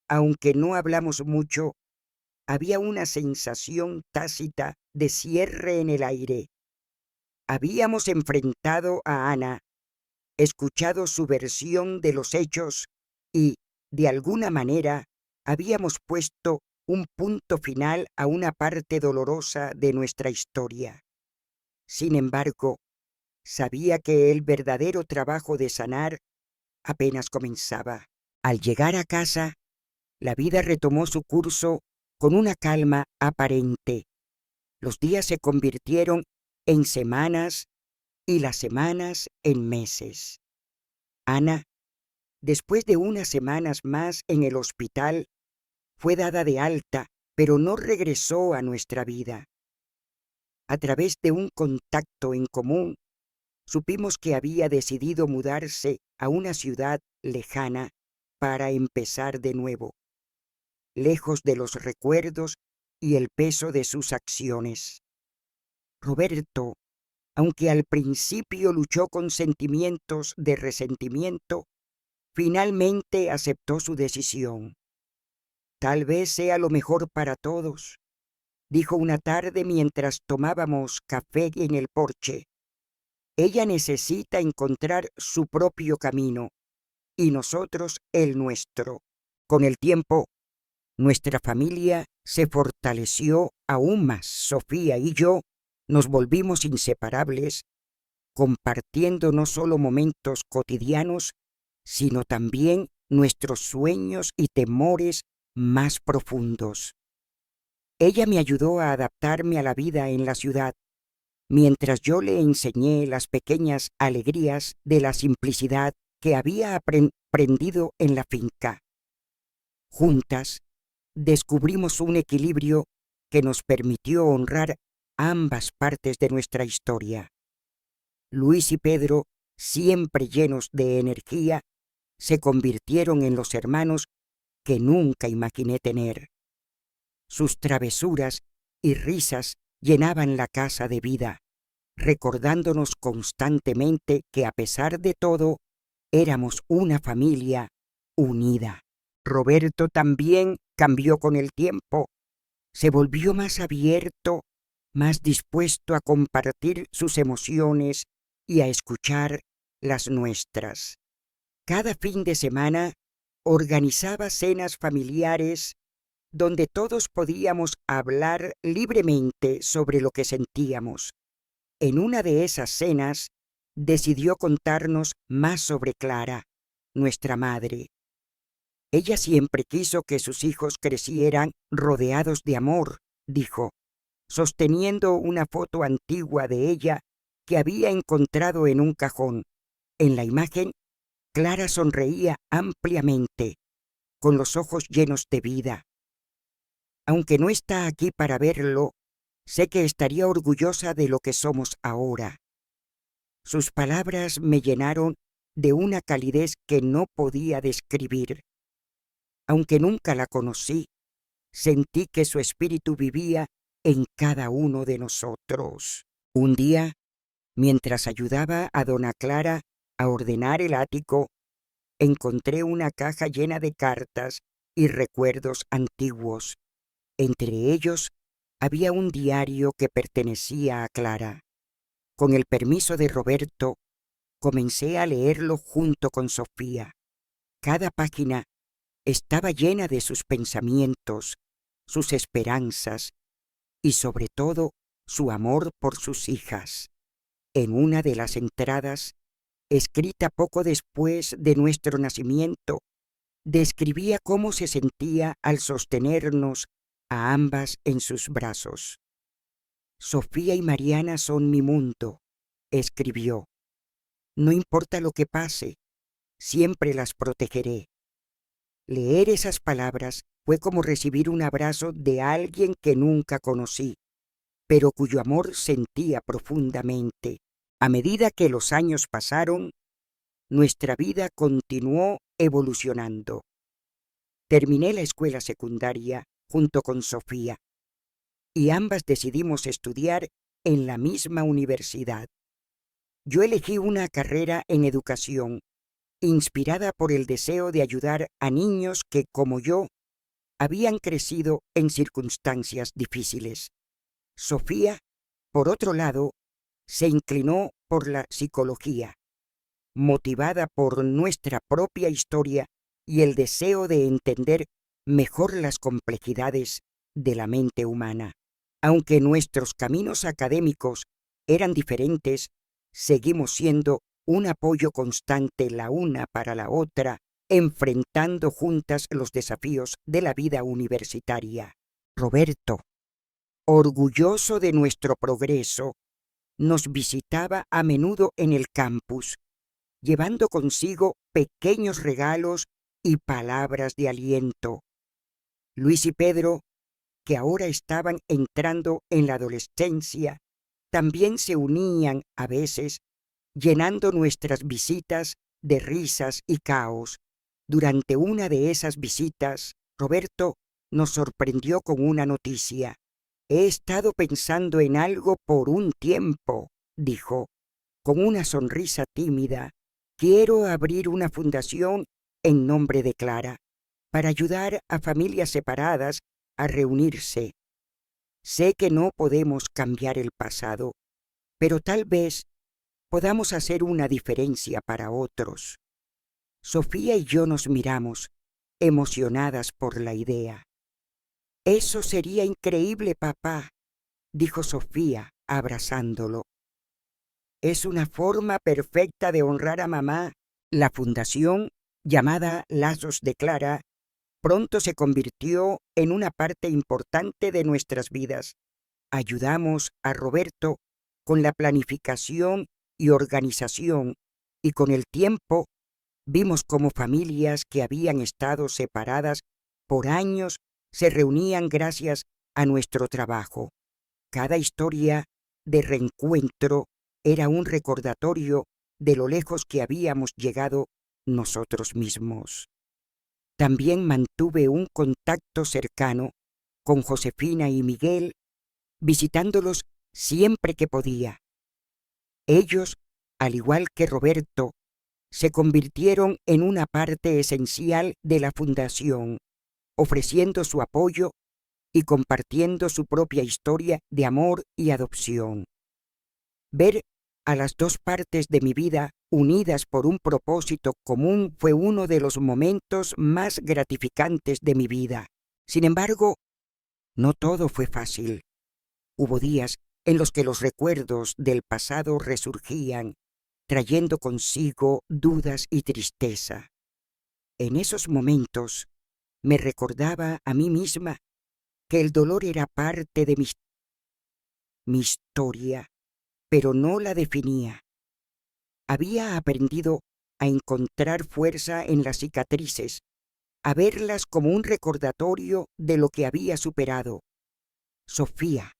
Aunque no hablamos mucho, había una sensación tácita de cierre en el aire. Habíamos enfrentado a Ana, escuchado su versión de los hechos y, de alguna manera, habíamos puesto un punto final a una parte dolorosa de nuestra historia. Sin embargo, sabía que el verdadero trabajo de sanar apenas comenzaba. Al llegar a casa, la vida retomó su curso con una calma aparente. Los días se convirtieron en semanas y las semanas en meses. Ana, después de unas semanas más en el hospital, fue dada de alta, pero no regresó a nuestra vida. A través de un contacto en común, supimos que había decidido mudarse a una ciudad lejana para empezar de nuevo, lejos de los recuerdos y el peso de sus acciones. Roberto, aunque al principio luchó con sentimientos de resentimiento, finalmente aceptó su decisión. Tal vez sea lo mejor para todos, dijo una tarde mientras tomábamos café en el porche. Ella necesita encontrar su propio camino y nosotros el nuestro. Con el tiempo, nuestra familia se fortaleció aún más. Sofía y yo nos volvimos inseparables, compartiendo no solo momentos cotidianos, sino también nuestros sueños y temores más profundos. Ella me ayudó a adaptarme a la vida en la ciudad, mientras yo le enseñé las pequeñas alegrías de la simplicidad que había aprendido en la finca. Juntas, descubrimos un equilibrio que nos permitió honrar ambas partes de nuestra historia. Luis y Pedro, siempre llenos de energía, se convirtieron en los hermanos que nunca imaginé tener. Sus travesuras y risas llenaban la casa de vida, recordándonos constantemente que a pesar de todo, éramos una familia unida. Roberto también cambió con el tiempo. Se volvió más abierto, más dispuesto a compartir sus emociones y a escuchar las nuestras. Cada fin de semana organizaba cenas familiares donde todos podíamos hablar libremente sobre lo que sentíamos. En una de esas cenas decidió contarnos más sobre Clara, nuestra madre. Ella siempre quiso que sus hijos crecieran rodeados de amor, dijo, sosteniendo una foto antigua de ella que había encontrado en un cajón. En la imagen Clara sonreía ampliamente, con los ojos llenos de vida. Aunque no está aquí para verlo, sé que estaría orgullosa de lo que somos ahora. Sus palabras me llenaron de una calidez que no podía describir. Aunque nunca la conocí, sentí que su espíritu vivía en cada uno de nosotros. Un día, mientras ayudaba a dona Clara a ordenar el ático, encontré una caja llena de cartas y recuerdos antiguos. Entre ellos había un diario que pertenecía a Clara. Con el permiso de Roberto, comencé a leerlo junto con Sofía. Cada página estaba llena de sus pensamientos, sus esperanzas y sobre todo su amor por sus hijas. En una de las entradas, escrita poco después de nuestro nacimiento, describía cómo se sentía al sostenernos a ambas en sus brazos. Sofía y Mariana son mi mundo, escribió. No importa lo que pase, siempre las protegeré. Leer esas palabras fue como recibir un abrazo de alguien que nunca conocí, pero cuyo amor sentía profundamente. A medida que los años pasaron, nuestra vida continuó evolucionando. Terminé la escuela secundaria junto con Sofía, y ambas decidimos estudiar en la misma universidad. Yo elegí una carrera en educación, inspirada por el deseo de ayudar a niños que, como yo, habían crecido en circunstancias difíciles. Sofía, por otro lado, se inclinó por la psicología, motivada por nuestra propia historia y el deseo de entender mejor las complejidades de la mente humana. Aunque nuestros caminos académicos eran diferentes, seguimos siendo un apoyo constante la una para la otra, enfrentando juntas los desafíos de la vida universitaria. Roberto, orgulloso de nuestro progreso, nos visitaba a menudo en el campus, llevando consigo pequeños regalos y palabras de aliento. Luis y Pedro, que ahora estaban entrando en la adolescencia, también se unían a veces, llenando nuestras visitas de risas y caos. Durante una de esas visitas, Roberto nos sorprendió con una noticia. He estado pensando en algo por un tiempo, dijo, con una sonrisa tímida. Quiero abrir una fundación en nombre de Clara, para ayudar a familias separadas a reunirse. Sé que no podemos cambiar el pasado, pero tal vez podamos hacer una diferencia para otros. Sofía y yo nos miramos, emocionadas por la idea. Eso sería increíble, papá, dijo Sofía, abrazándolo. Es una forma perfecta de honrar a mamá. La fundación, llamada Lazos de Clara, pronto se convirtió en una parte importante de nuestras vidas. Ayudamos a Roberto con la planificación y organización, y con el tiempo vimos cómo familias que habían estado separadas por años se reunían gracias a nuestro trabajo. Cada historia de reencuentro era un recordatorio de lo lejos que habíamos llegado nosotros mismos. También mantuve un contacto cercano con Josefina y Miguel, visitándolos siempre que podía. Ellos, al igual que Roberto, se convirtieron en una parte esencial de la fundación, ofreciendo su apoyo y compartiendo su propia historia de amor y adopción. Ver a las dos partes de mi vida unidas por un propósito común fue uno de los momentos más gratificantes de mi vida. Sin embargo, no todo fue fácil. Hubo días en los que los recuerdos del pasado resurgían, trayendo consigo dudas y tristeza. En esos momentos me recordaba a mí misma que el dolor era parte de mi historia, pero no la definía. Había aprendido a encontrar fuerza en las cicatrices, a verlas como un recordatorio de lo que había superado. Sofía,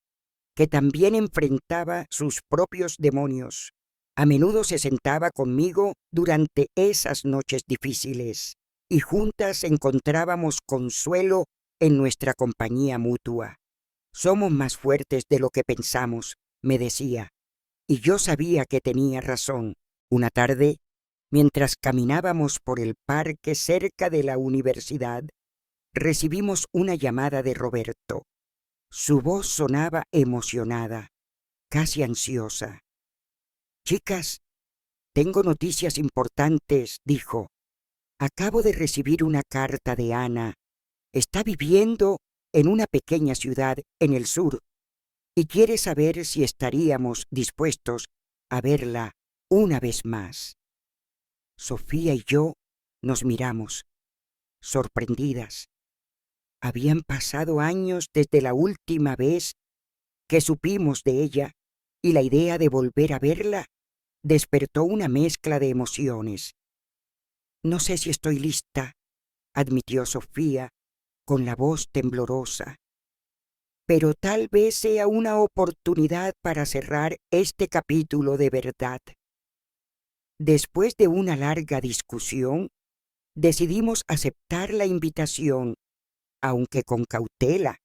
que también enfrentaba sus propios demonios, a menudo se sentaba conmigo durante esas noches difíciles y juntas encontrábamos consuelo en nuestra compañía mutua. Somos más fuertes de lo que pensamos, me decía, y yo sabía que tenía razón. Una tarde, mientras caminábamos por el parque cerca de la universidad, recibimos una llamada de Roberto. Su voz sonaba emocionada, casi ansiosa. «Chicas, tengo noticias importantes», dijo. «Acabo de recibir una carta de Ana. Está viviendo en una pequeña ciudad en el sur y quiere saber si estaríamos dispuestos a verla una vez más». Sofía y yo nos miramos, sorprendidas. Habían pasado años desde la última vez que supimos de ella y la idea de volver a verla despertó una mezcla de emociones. «No sé si estoy lista», admitió Sofía con la voz temblorosa, «pero tal vez sea una oportunidad para cerrar este capítulo de verdad». Después de una larga discusión, decidimos aceptar la invitación, aunque con cautela.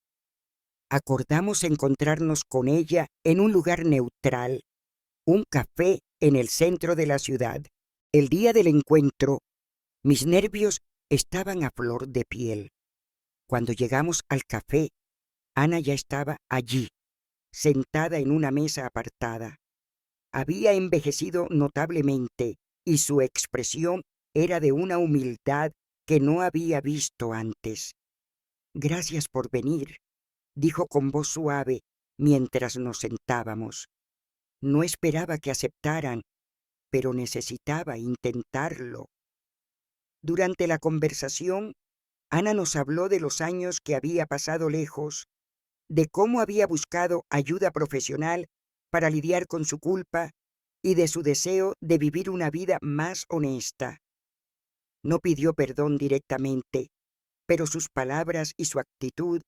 Acordamos encontrarnos con ella en un lugar neutral, un café en el centro de la ciudad. El día del encuentro, mis nervios estaban a flor de piel. Cuando llegamos al café, Ana ya estaba allí, sentada en una mesa apartada. Había envejecido notablemente y su expresión era de una humildad que no había visto antes. «Gracias por venir», dijo con voz suave mientras nos sentábamos. No esperaba que aceptaran, pero necesitaba intentarlo. Durante la conversación, Ana nos habló de los años que había pasado lejos, de cómo había buscado ayuda profesional para lidiar con su culpa y de su deseo de vivir una vida más honesta. No pidió perdón directamente, pero sus palabras y su actitud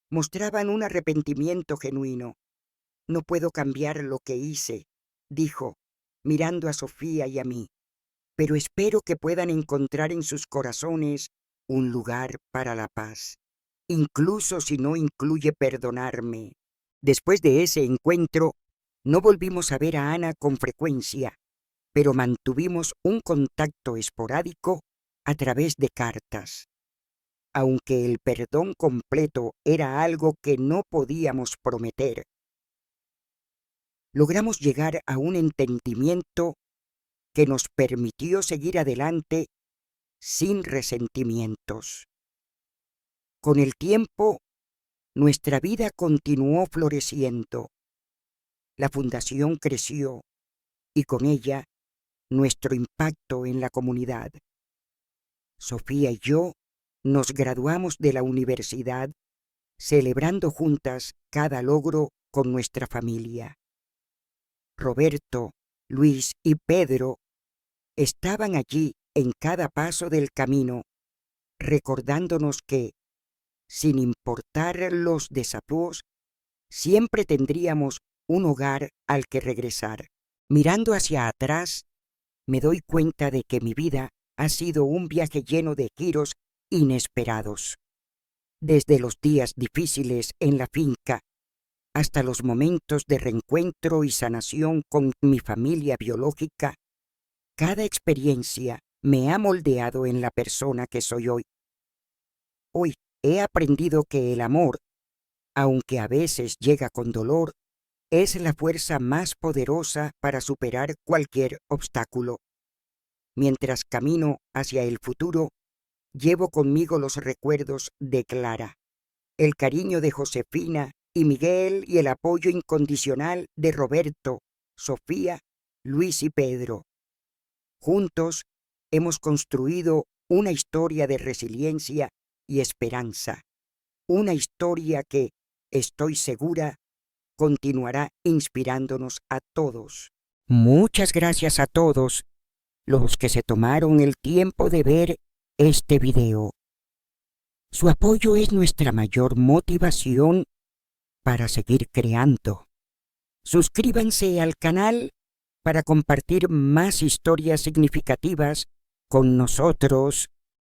mostraban un arrepentimiento genuino. «No puedo cambiar lo que hice», dijo, mirando a Sofía y a mí, «pero espero que puedan encontrar en sus corazones un lugar para la paz, incluso si no incluye perdonarme». Después de ese encuentro, no volvimos a ver a Ana con frecuencia, pero mantuvimos un contacto esporádico a través de cartas. Aunque el perdón completo era algo que no podíamos prometer, logramos llegar a un entendimiento que nos permitió seguir adelante sin resentimientos. Con el tiempo, nuestra vida continuó floreciendo. La fundación creció y con ella nuestro impacto en la comunidad. Sofía y yo nos graduamos de la universidad celebrando juntas cada logro con nuestra familia. Roberto, Luis y Pedro estaban allí en cada paso del camino, recordándonos que, sin importar los desafíos, siempre tendríamos un hogar al que regresar. Mirando hacia atrás, me doy cuenta de que mi vida ha sido un viaje lleno de giros inesperados. Desde los días difíciles en la finca hasta los momentos de reencuentro y sanación con mi familia biológica, cada experiencia me ha moldeado en la persona que soy hoy. Hoy he aprendido que el amor, aunque a veces llega con dolor, es la fuerza más poderosa para superar cualquier obstáculo. Mientras camino hacia el futuro, llevo conmigo los recuerdos de Clara, el cariño de Josefina y Miguel y el apoyo incondicional de Roberto, Sofía, Luis y Pedro. Juntos hemos construido una historia de resiliencia y esperanza, una historia que, estoy segura, continuará inspirándonos a todos. Muchas gracias a todos los que se tomaron el tiempo de ver este video. Su apoyo es nuestra mayor motivación para seguir creando. Suscríbanse al canal para compartir más historias significativas con nosotros